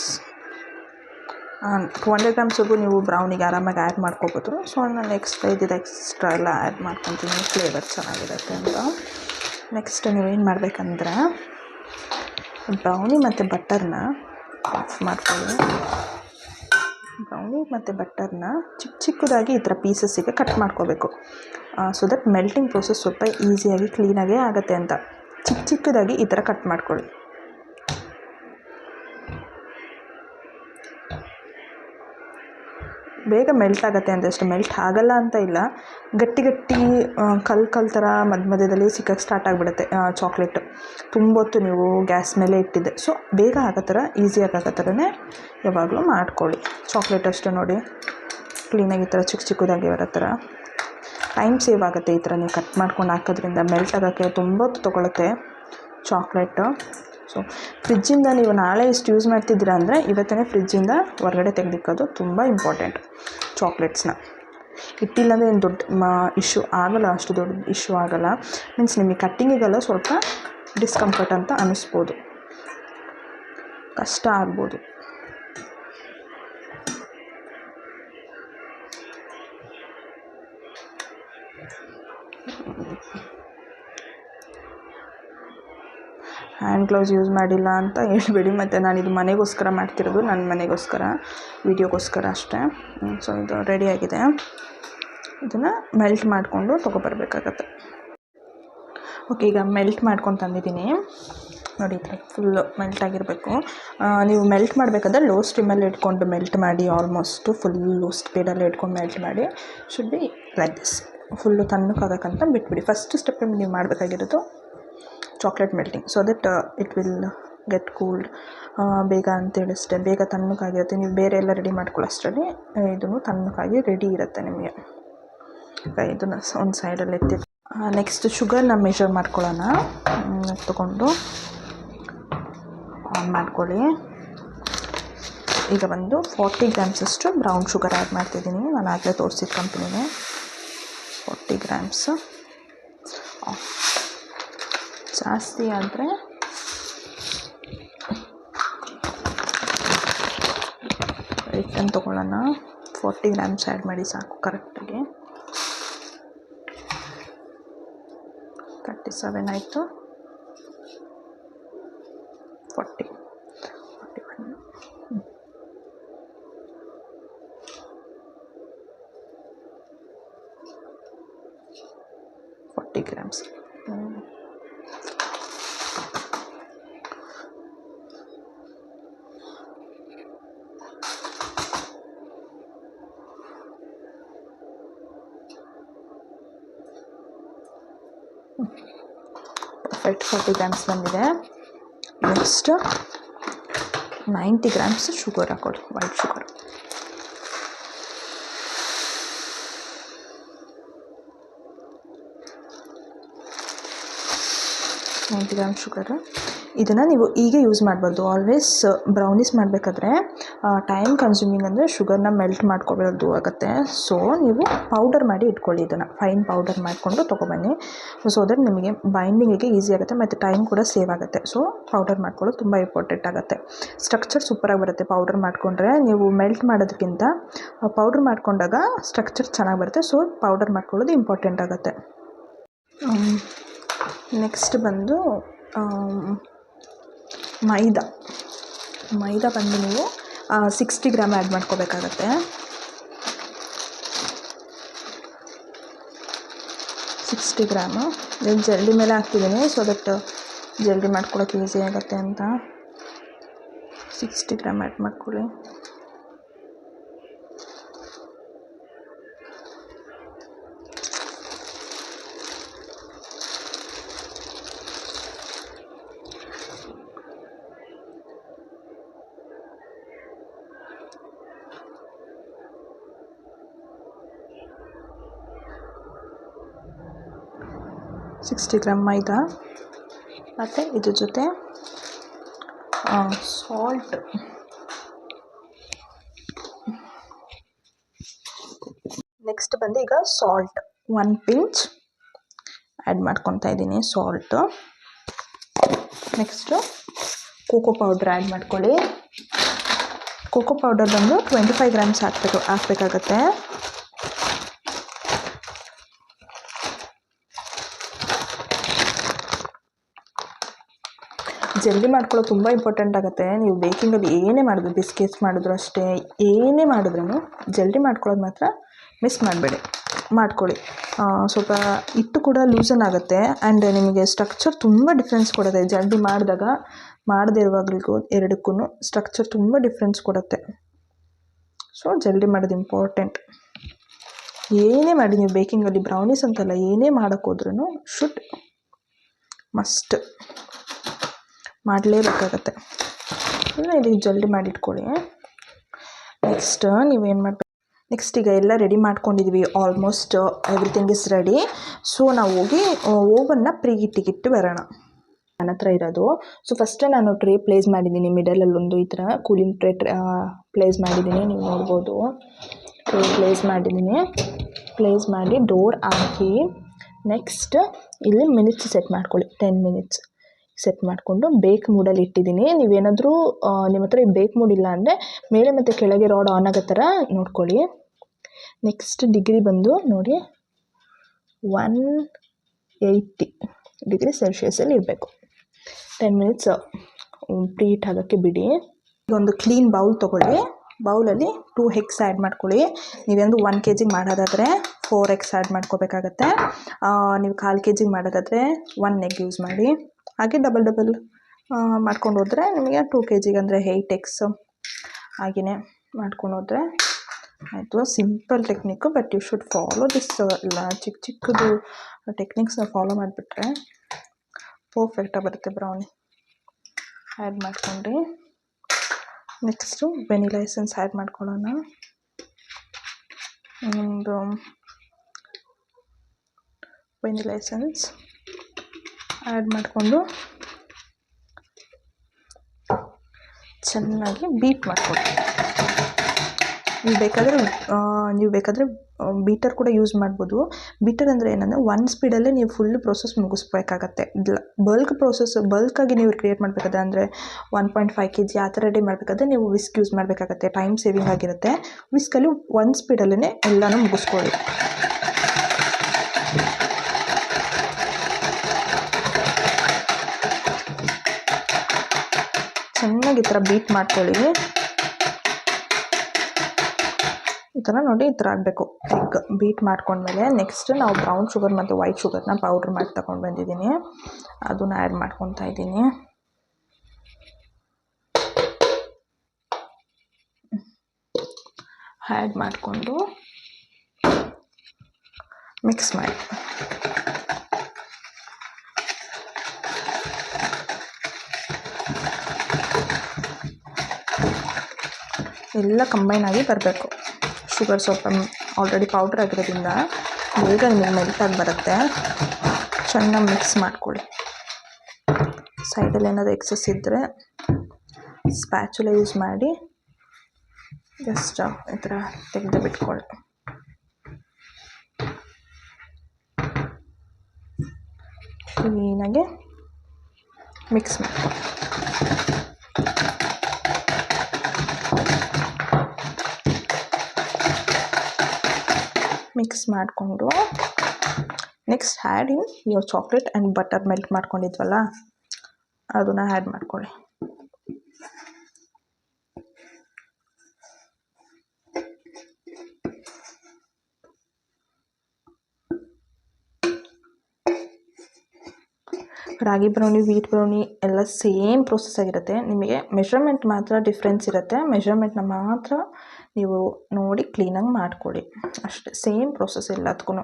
200 ಗ್ರಾಮ್ಸ್ವರೆಗೂ ನೀವು ಬ್ರೌನಿಗೆ ಆರಾಮಾಗಿ ಆ್ಯಡ್ ಮಾಡ್ಕೋಬೋದು. ಸೊ ನಾನು ಎಕ್ಸ್ಟ್ರಾ ಎಲ್ಲ ಆ್ಯಡ್ ಮಾಡ್ಕೊತೀನಿ ಫ್ಲೇವರ್ ಚೆನ್ನಾಗಿರುತ್ತೆ ಅಂತ. ನೆಕ್ಸ್ಟ್ ನೀವೇನು ಮಾಡಬೇಕಂದ್ರೆ ಬ್ರೌನಿ ಮತ್ತು ಬಟರ್ನ ಆಫ್ ಮಾಡ್ಕೊಳ್ಳಿ. ಬ್ರೌನಿ ಮತ್ತು ಬಟರ್ನ ಚಿಕ್ಕದಾಗಿ ಈ ಥರ ಪೀಸಸ್ಸಿಗೆ ಕಟ್ ಮಾಡ್ಕೋಬೇಕು. ಸೊ ದಟ್ ಮೆಲ್ಟಿಂಗ್ ಪ್ರೋಸೆಸ್ ಸ್ವಲ್ಪ ಈಸಿಯಾಗಿ ಕ್ಲೀನಾಗೇ ಆಗುತ್ತೆ ಅಂತ ಚಿಕ್ಕದಾಗಿ ಈ ಥರ ಕಟ್ ಮಾಡ್ಕೊಳ್ಳಿ. ಬೇಗ ಮೆಲ್ಟ್ ಆಗುತ್ತೆ ಅಂತ ಅಷ್ಟೇ, ಮೆಲ್ಟ್ ಆಗಲ್ಲ ಅಂತ ಇಲ್ಲ. ಗಟ್ಟಿ ಕಲ್ಲು ಥರ ಮಧ್ಯದಲ್ಲಿ ಸಿಕ್ಕಕ್ಕೆ ಸ್ಟಾರ್ಟ್ ಆಗಿಬಿಡುತ್ತೆ ಚಾಕ್ಲೇಟು ತುಂಬ ಹೊತ್ತು ನೀವು ಗ್ಯಾಸ್ ಮೇಲೆ ಇಟ್ಟಿದ್ದೆ. ಸೊ ಬೇಗ ಆಗೋ ಥರ ಈಸಿಯಾಗಿ ಆಗೋ ಥರನೇ ಯಾವಾಗಲೂ ಮಾಡ್ಕೊಳ್ಳಿ. ಚಾಕ್ಲೇಟ್ ಅಷ್ಟೇ ನೋಡಿ ಕ್ಲೀನಾಗಿ ಈ ಥರ ಚಿಕ್ಕದಾಗಿ ಬರೋ ಥರ. ಟೈಮ್ ಸೇವ್ ಆಗುತ್ತೆ ಈ ಥರ ನೀವು ಕಟ್ ಮಾಡ್ಕೊಂಡು ಹಾಕೋದ್ರಿಂದ. ಮೆಲ್ಟ್ ಆಗೋಕ್ಕೆ ತುಂಬ ಹೊತ್ತು ತೊಗೊಳುತ್ತೆ ಚಾಕ್ಲೇಟು. ಸೊ ಫ್ರಿಜ್ಜಿಂದ ನೀವು ನಾಳೆ ಇಷ್ಟು ಯೂಸ್ ಮಾಡ್ತಿದ್ದೀರಾ ಅಂದರೆ ಇವತ್ತೇ ಫ್ರಿಜ್ಜಿಂದ ಹೊರಗಡೆ ತೆಗೆದಿಕ್ಕೋದು ತುಂಬ ಇಂಪಾರ್ಟೆಂಟ್. ಚಾಕ್ಲೇಟ್ಸ್ನ ಇಟ್ಟಿಲ್ಲಂದರೆ ಏನು ದೊಡ್ಡ ಇಶ್ಯೂ ಆಗೋಲ್ಲ, ಅಷ್ಟು ದೊಡ್ಡ ಇಶ್ಯೂ ಆಗೋಲ್ಲ. ಮೀನ್ಸ್ ನಿಮಗೆ ಕಟ್ಟಿಂಗಿಗೆಲ್ಲ ಸ್ವಲ್ಪ ಡಿಸ್ಕಂಫರ್ಟ್ ಅಂತ ಅನ್ನಿಸ್ಬೋದು, ಕಷ್ಟ ಆಗ್ಬೋದು. ಹ್ಯಾಂಡ್ ಗ್ಲೌಸ್ ಯೂಸ್ ಮಾಡಿಲ್ಲ ಅಂತ ಹೇಳ್ಬೇಡಿ. ಮತ್ತು ನಾನಿದು ಮನೆಗೋಸ್ಕರ ಮಾಡ್ತಿರೋದು, ನನ್ನ ಮನೆಗೋಸ್ಕರ ವೀಡಿಯೋಗೋಸ್ಕರ ಅಷ್ಟೇ. ಸೊ ಇದು ರೆಡಿಯಾಗಿದೆ. ಇದನ್ನು ಮೆಲ್ಟ್ ಮಾಡಿಕೊಂಡು ತೊಗೊಬರ್ಬೇಕಾಗತ್ತೆ. ಓಕೆ, ಈಗ ಮೆಲ್ಟ್ ಮಾಡ್ಕೊಂಡು ತಂದಿದ್ದೀನಿ ನೋಡಿ. ಈ ಥರ ಫುಲ್ಲು ಮೆಲ್ಟ್ ಆಗಿರಬೇಕು. ನೀವು ಮೆಲ್ಟ್ ಮಾಡಬೇಕಾದ್ರೆ ಲೋ ಸ್ಟೀಮಲ್ಲಿ ಇಟ್ಕೊಂಡು ಮೆಲ್ಟ್ ಮಾಡಿ. ಆಲ್ಮೋಸ್ಟು ಫುಲ್ಲು ಸ್ಪೀಡಲ್ಲಿ ಇಟ್ಕೊಂಡು ಮೆಲ್ಟ್ ಮಾಡಿ. Should be like this. Full ತಣ್ಣಕ್ಕಾಗಕ್ಕಂತ ಬಿಟ್ಬಿಡಿ. ಫಸ್ಟ್ ಸ್ಟೆಪ್ ನೀವು ಮಾಡಬೇಕಾಗಿರೋದು chocolate melting. So that it will get cooled ಬೇಗ ಅಂತೇಳಿ ಅಷ್ಟೇ. ಬೇಗ ತಣ್ಣಕ್ಕಾಗಿರುತ್ತೆ. ನೀವು ಬೇರೆ ಎಲ್ಲ ರೆಡಿ ಮಾಡ್ಕೊಳ್ಳೋಷ್ಟರಲ್ಲಿ ಇದನ್ನು ತಣ್ಣಕ್ಕಾಗಿ ರೆಡಿ ಇರುತ್ತೆ ನಿಮಗೆ. ಇದನ್ನು ಒಂದು ಸೈಡಲ್ಲಿ ಎತ್ತಿ ನೆಕ್ಸ್ಟ್ ಶುಗರ್ನ ಮೆಷರ್ ಮಾಡ್ಕೊಳ್ಳೋಣ. ತೊಗೊಂಡು ಆನ್ ಮಾಡ್ಕೊಳ್ಳಿ. ಈಗ ಬಂದು 40 ಗ್ರಾಮ್ಸಷ್ಟು ಬ್ರೌನ್ ಶುಗರ್ ಆ್ಯಡ್ ಮಾಡ್ತಿದ್ದೀನಿ. ನಾನು ಆಗಲೇ ತೋರಿಸಿದ ಕಂಪ್ನಿನೇ 40 ಗ್ರಾಮ್ಸ್. ಜಾಸ್ತಿ ಆದರೆ ರಿಟರ್ನ್ ತೊಗೊಳ್ಳೋಣ. 40 ಗ್ರಾಮ್ಸ್ ಆ್ಯಡ್ ಮಾಡಿ ಸಾಕು ಕರೆಕ್ಟಾಗಿ. 37 ಆಯಿತು. 40 41 40 grams. ಪರ್ಫೆಕ್ಟ್ 40 ಗ್ರಾಮ್ಸ್ ಬಂದಿದೆ. ನೆಕ್ಸ್ಟ್ 90 ಗ್ರಾಮ್ಸ್ ಶುಗರ್ ಹಾಕೊಳ್ಳಿ, ವೈಟ್ ಶುಗರ್. Gram sugar. ಇದನ್ನು ನೀವು ಈಗ ಯೂಸ್ ಮಾಡ್ಬೋದು. ಆಲ್ವೇಸ್ ಬ್ರೌನೀಸ್ ಮಾಡಬೇಕಾದ್ರೆ ಟೈಮ್ ಕನ್ಸ್ಯೂಮಿಂಗ್ ಅಂದರೆ ಶುಗರ್ನ ಮೆಲ್ಟ್ ಮಾಡ್ಕೊಬೋದು ಆಗುತ್ತೆ. ಸೊ ನೀವು ಪೌಡರ್ ಮಾಡಿ ಇಟ್ಕೊಳ್ಳಿ, ಇದನ್ನು ಫೈನ್ ಪೌಡರ್ ಮಾಡಿಕೊಂಡು ತೊಗೊಬನ್ನಿ. ಸೊ ದಟ್ ನಿಮಗೆ ಬೈಂಡಿಂಗಿಗೆ ಈಸಿ ಆಗುತ್ತೆ ಮತ್ತು ಟೈಮ್ ಕೂಡ ಸೇವ್ ಆಗುತ್ತೆ. ಸೊ ಪೌಡರ್ ಮಾಡ್ಕೊಳ್ಳೋದು ತುಂಬ ಇಂಪಾರ್ಟೆಂಟ್ ಆಗುತ್ತೆ. ಸ್ಟ್ರಕ್ಚರ್ ಸೂಪರಾಗಿ ಬರುತ್ತೆ ಪೌಡರ್ ಮಾಡಿಕೊಂಡ್ರೆ. ನೀವು ಮೆಲ್ಟ್ ಮಾಡೋದಕ್ಕಿಂತ ಪೌಡರ್ ಮಾಡಿಕೊಂಡಾಗ ಸ್ಟ್ರಕ್ಚರ್ ಚೆನ್ನಾಗಿ ಬರುತ್ತೆ. ಸೊ ಪೌಡರ್ ಮಾಡ್ಕೊಳ್ಳೋದು ಇಂಪಾರ್ಟೆಂಟ್ ಆಗುತ್ತೆ. ನೆಕ್ಸ್ಟ್ ಬಂದು ಮೈದಾ ಬಂದು ನೀವು 60 ಗ್ರಾಮ್ ಆ್ಯಡ್ ಮಾಡ್ಕೋಬೇಕಾಗತ್ತೆ. 60 ಗ್ರಾಮು ನಾನು ಜಲ್ದಿ ಮೇಲೆ ಹಾಕ್ತಿದ್ದೀನಿ, ಸೊ ದಟ್ ಜಲ್ದಿ ಮಾಡ್ಕೊಳಕ್ಕೆ ಈಸಿ ಆಗುತ್ತೆ ಅಂತ. 60 ಗ್ರಾಮ್ ಆ್ಯಡ್ ಮಾಡ್ಕೊಳ್ಳಿ. $60 ಗ್ರಾಮ್ ಮೈದಾ ಮತ್ತು ಇದ್ರ ಜೊತೆ ಸಾಲ್ಟ್. ನೆಕ್ಸ್ಟ್ ಬಂದು ಈಗ ಸಾಲ್ಟ್ 1 ಪಿಂಚ್ ಆ್ಯಡ್ ಮಾಡ್ಕೊತಾ ಇದ್ದೀನಿ salt. Next cocoa powder add ಮಾಡ್ಕೊಳ್ಳಿ. ಕೋಕೋ ಪೌಡರ್ ಬಂದು 25 ಗ್ರಾಮ್ಸ್ ಹಾಕಬೇಕಾಗತ್ತೆ. ಜಲ್ದಿ ಮಾಡ್ಕೊಳ್ಳೋದು ತುಂಬ ಇಂಪಾರ್ಟೆಂಟ್ ಆಗುತ್ತೆ. ನೀವು ಬೇಕಿಂಗಲ್ಲಿ ಏನೇ ಮಾಡಿದ್ರು, ಬಿಸ್ಕೆಟ್ಸ್ ಮಾಡಿದ್ರು ಅಷ್ಟೇ, ಏನೇ ಮಾಡಿದ್ರೂ ಜಲ್ದಿ ಮಾಡ್ಕೊಳ್ಳೋದು ಮಾತ್ರ ಮಿಸ್ ಮಾಡಬೇಡಿ, ಮಾಡ್ಕೊಳ್ಳಿ. ಸ್ವಲ್ಪ ಹಿಟ್ಟು ಕೂಡ ಲೂಸನ್ ಆಗುತ್ತೆ ಆ್ಯಂಡ್ ನಿಮಗೆ ಸ್ಟ್ರಕ್ಚರ್ ತುಂಬ ಡಿಫ್ರೆನ್ಸ್ ಕೊಡುತ್ತೆ. ಜಲ್ದಿ ಮಾಡಿದಾಗ ಮಾಡದೇ ಇರುವಾಗಲಿಗೂ ಎರಡಕ್ಕೂ ಸ್ಟ್ರಕ್ಚರ್ ತುಂಬ ಡಿಫ್ರೆನ್ಸ್ ಕೊಡುತ್ತೆ. ಸೊ ಜಲ್ದಿ ಮಾಡೋದು ಇಂಪಾರ್ಟೆಂಟ್. ಏನೇ ಮಾಡಿ ನೀವು ಬೇಕಿಂಗಲ್ಲಿ ಬ್ರೌನೀಸ್ ಅಂತಲ್ಲ, ಏನೇ ಮಾಡೋಕ್ಕೋದ್ರೂ ಮಸ್ಟ್ ಮಾಡಲೇಬೇಕಾಗತ್ತೆ. ಇದಕ್ಕೆ ಜಲ್ದಿ ಮಾಡಿಟ್ಕೊಳ್ಳಿ. ನೆಕ್ಸ್ಟ್ ನೀವೇನು ಮಾಡಬೇಕು, ನೆಕ್ಸ್ಟ್ ಈಗ ಎಲ್ಲ ರೆಡಿ ಮಾಡ್ಕೊಂಡಿದ್ವಿ, almost everything is ready. So ನಾವು ಹೋಗಿ ಓವನ್ನ ಪ್ರೀಗಿಟ್ಟಿಗಿಟ್ಟು ಬರೋಣ. ನನ್ನ ಹತ್ರ ಇರೋದು, ಸೊ ಫಸ್ಟೇ ನಾನು ಟ್ರೇ ಪ್ಲೇಸ್ ಮಾಡಿದ್ದೀನಿ, ಮಿಡಲಲ್ಲಿ ಒಂದು ಈ ಥರ ಕೂಲಿಂಗ್ ಟ್ರೇ ಪ್ಲೇಸ್ ಮಾಡಿದ್ದೀನಿ. ನೀವು ನೋಡ್ಬೋದು, ಟ್ರೇ ಪ್ಲೇಸ್ ಮಾಡಿದ್ದೀನಿ. ಪ್ಲೇಸ್ ಮಾಡಿ ಡೋರ್ ಹಾಕಿ ನೆಕ್ಸ್ಟ್ ಇಲ್ಲಿ ಮಿನಿಟ್ಸ್ ಸೆಟ್ ಮಾಡ್ಕೊಳ್ಳಿ. 10 ಮಿನಿಟ್ಸ್ ಸೆಟ್ ಮಾಡಿಕೊಂಡು ಬೇಕ್ ಮೂಡಲ್ಲಿ ಇಟ್ಟಿದ್ದೀನಿ. ನೀವೇನಾದರೂ ನಿಮ್ಮ ಹತ್ರ ಬೇಕ್ ಮೂಡ್ ಇಲ್ಲ ಅಂದರೆ ಮೇಲೆ ಮತ್ತು ಕೆಳಗೆ ರಾಡ್ ಆನ್ ಆಗೋ ಥರ ನೋಡ್ಕೊಳ್ಳಿ. ನೆಕ್ಸ್ಟ್ ಡಿಗ್ರಿ ಬಂದು ನೋಡಿ 180 ಡಿಗ್ರಿ ಸೆಲ್ಸಿಯಸಲ್ಲಿ ಇರಬೇಕು. 10 ಮಿನಿಟ್ಸ್ ಪ್ರೀ ಹೀಟ್ ಆಗೋಕ್ಕೆ ಬಿಡಿ. ಈಗ ಒಂದು ಕ್ಲೀನ್ ಬೌಲ್ ತೊಗೊಳ್ಳಿ. ಬೌಲಲ್ಲಿ 2 ಎಗ್ಸ್ ಆ್ಯಡ್ ಮಾಡ್ಕೊಳ್ಳಿ. ನೀವೇಂದು 1 kg ಮಾಡೋದಾದರೆ 4 ಎಗ್ಸ್ ಆ್ಯಡ್ ಮಾಡ್ಕೋಬೇಕಾಗತ್ತೆ. ನೀವು 1/4 kg ಮಾಡೋದಾದರೆ 1 ಎಗ್ ಯೂಸ್ ಮಾಡಿ. ಹಾಗೆ ಡಬಲ್ ಮಾಡ್ಕೊಂಡು ಹೋದರೆ ನಿಮಗೆ 2 kg ಅಂದರೆ 8 ಎಗ್ಸ್ ಹಾಗೆಯೇ ಮಾಡ್ಕೊಂಡು ಹೋದರೆ ಆಯಿತು. Simple technique, but you should follow this. ಇಲ್ಲ ಚಿಕ್ಕದು ಟೆಕ್ನಿಕ್ಸ್ನ ಫಾಲೋ ಮಾಡಿಬಿಟ್ರೆ ಪರ್ಫೆಕ್ಟಾಗಿ ಬರುತ್ತೆ ಬ್ರೌನಿ. ಆ್ಯಡ್ ಮಾಡ್ಕೊಂಡ್ರಿ. ನೆಕ್ಸ್ಟು ವೆನಿಲಾ ಎಸೆನ್ಸ್ ಆ್ಯಡ್ ಮಾಡ್ಕೊಳ್ಳೋಣ. ಒಂದು ವೆನಿಲಾ ಎಸೆನ್ಸ್ ಆ್ಯಡ್ ಮಾಡಿಕೊಂಡು ಚೆನ್ನಾಗಿ ಬೀಟ್ ಮಾಡ್ಕೊಳ್ಳಿ. ನೀವು ಬೇಕಾದರೆ ಬೀಟರ್ ಕೂಡ ಯೂಸ್ ಮಾಡ್ಬೋದು. ಬೀಟರ್ ಅಂದರೆ ಏನಂದರೆ 1 ಸ್ಪೀಡಲ್ಲೇ ನೀವು ಫುಲ್ ಪ್ರೋಸೆಸ್ ಮುಗಿಸ್ಬೇಕಾಗತ್ತೆ. ಬಲ್ಕಾಗಿ ನೀವು ಕ್ರಿಯೇಟ್ ಮಾಡಬೇಕಾದ್ರೆ ಅಂದರೆ 1.5 kg ಆ ಥರ ರೆಡಿ ಮಾಡಬೇಕಾದ್ರೆ ನೀವು ವಿಸ್ಕ್ ಯೂಸ್ ಮಾಡಬೇಕಾಗತ್ತೆ. ಟೈಮ್ ಸೇವಿಂಗ್ ಆಗಿರುತ್ತೆ. ವಿಸ್ಕಲ್ಲಿ 1 ಸ್ಪೀಡಲ್ಲೇ ಎಲ್ಲನೂ ಮುಗಿಸ್ಕೊಳ್ಳಿ. ಕ್ಲೀನಾಗಿ ಈ ಥರ ಬೀಟ್ ಮಾಡ್ಕೊಳ್ಳಿ. ಈ ಥರ ನೋಡಿ ಈ ಥರ ಆಗಬೇಕು. ಎಗ್ ಬೀಟ್ ಮಾಡ್ಕೊಂಡ್ಮೇಲೆ ನೆಕ್ಸ್ಟ್ ನಾವು ಬ್ರೌನ್ ಶುಗರ್ ಮತ್ತು ವೈಟ್ ಶುಗರ್ನ ಪೌಡ್ರ್ ಮಾಡಿ ತಗೊಂಡು ಬಂದಿದ್ದೀನಿ, ಅದನ್ನ ಆ್ಯಡ್ ಮಾಡ್ಕೊತಾ ಇದ್ದೀನಿ. ಆ್ಯಡ್ ಮಾಡಿಕೊಂಡು ಮಿಕ್ಸ್ ಮಾಡಿ. ಎಲ್ಲ ಕಂಬೈನ್ ಆಗಿ ಬರಬೇಕು. ಶುಗರ್ ಸ್ವಲ್ಪ ಆಲ್ರೆಡಿ ಪೌಡ್ರ್ ಆಗಿರೋದ್ರಿಂದ ಬೇಗ ನಿಮಗೆ ಮೆಲ್ಟಾಗಿ ಬರುತ್ತೆ. ಚೆನ್ನಾಗಿ ಮಿಕ್ಸ್ ಮಾಡ್ಕೊಳ್ಳಿ. ಸೈಡಲ್ಲಿ ಏನಾದರೂ ಎಕ್ಸಸ್ ಇದ್ದರೆ ಸ್ಪ್ಯಾಚುಲ ಯೂಸ್ ಮಾಡಿ ಜಸ್ಟ್ ಈ ಥರ ತೆಗೆದು ಬಿಟ್ಕೊಳ್ಳಿ. ಕ್ಲೀನಾಗಿ ಮಿಕ್ಸ್ ಮಾಡ್ಕೊಳ್ಳಿ. ಮಿಕ್ಸ್ ಮಾಡಿಕೊಂಡು next add in your chocolate and butter melt ಮಾಡ್ಕೊಂಡಿದ್ವಲ್ಲ ಅದನ್ನು ಆ್ಯಡ್ ಮಾಡ್ಕೊಳ್ಳಿ. ರಾಗಿ ಬ್ರೌನಿ, ವೀಟ್ ಬ್ರೌನಿ ಎಲ್ಲ ಸೇಮ್ ಪ್ರೊಸೆಸ್ ಆಗಿರುತ್ತೆ. ನಿಮಗೆ ಮೆಷರ್ಮೆಂಟ್ ಮಾತ್ರ ಡಿಫ್ರೆನ್ಸ್ ಇರುತ್ತೆ. ಮೆಷರ್ಮೆಂಟ್ನ ಮಾತ್ರ ನೀವು ನೋಡಿ ಕ್ಲೀನಾಗಿ ಮಾಡ್ಕೊಳ್ಳಿ ಅಷ್ಟೇ. ಸೇಮ್ ಪ್ರೊಸೆಸ್ ಎಲ್ಲದಕ್ಕೂ.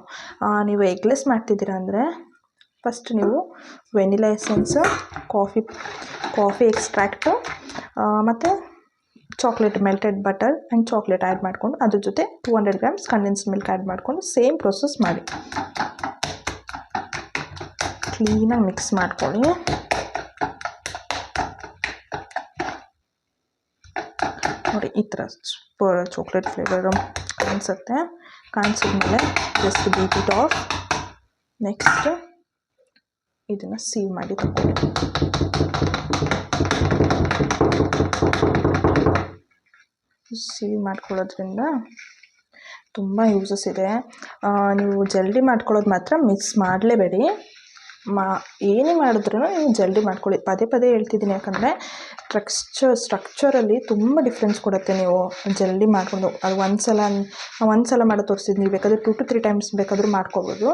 ನೀವು ಎಗ್ಲೆಸ್ ಮಾಡ್ತಿದ್ದೀರಾ ಅಂದರೆ ಫಸ್ಟ್ ನೀವು ವೆನಿಲಾ ಎಸೆನ್ಸ್, ಕಾಫಿ ಎಕ್ಸ್ಟ್ರಾಕ್ಟು ಮತ್ತು chocolate, melted butter and chocolate add ಮಾಡಿಕೊಂಡು ಅದ್ರ ಜೊತೆ 200 ಗ್ರಾಮ್ಸ್ ಕಂಡೆನ್ಸ್ಡ್ ಮಿಲ್ಕ್ ಆ್ಯಡ್ ಮಾಡಿಕೊಂಡು ಸೇಮ್ ಪ್ರೊಸೆಸ್ ಮಾಡಿ ಕ್ಲೀನಾಗಿ ಮಿಕ್ಸ್ ಮಾಡ್ಕೊಳ್ಳಿ. ನೋಡಿ ಈ ಥರ ಚಾಕ್ಲೇಟ್ ಫ್ಲೇವರು ಕಾಣಿಸುತ್ತೆ. ಕಾಣಿಸಿದ್ಮೇಲೆ just beat it off. Next ಇದನ್ನು ಸೀವ್ ಮಾಡಿ ತಗೊಳ್ಳಿ. ಸೀವ್ ಮಾಡ್ಕೊಳ್ಳೋದ್ರಿಂದ ತುಂಬ ಯೂಸಸ್ ಇದೆ. ನೀವು ಜಲ್ದಿ ಮಾಡ್ಕೊಳ್ಳೋದು ಮಾತ್ರ ಮಿಸ್ ಮಾಡಲೇಬೇಡಿ. ಏನೇ ಮಾಡಿದ್ರೂ ನೀವು ಜಲ್ದಿ ಮಾಡ್ಕೊಳ್ಳಿ. ಪದೇ ಪದೇ ಹೇಳ್ತಿದ್ದೀನಿ, ಯಾಕಂದರೆ ಸ್ಟ್ರಕ್ಚರಲ್ಲಿ ತುಂಬ ಡಿಫ್ರೆನ್ಸ್ ಕೊಡುತ್ತೆ. ನೀವು ಜಲ್ದಿ ಮಾಡಿಕೊಂಡು ಅದು ಒಂದು ಸಲ ಮಾಡೋದು ತೋರಿಸಿದ್ದು, ನೀವು ಬೇಕಾದರೆ 2 to 3 ಟೈಮ್ಸ್ ಬೇಕಾದರೂ ಮಾಡ್ಕೋಬೋದು.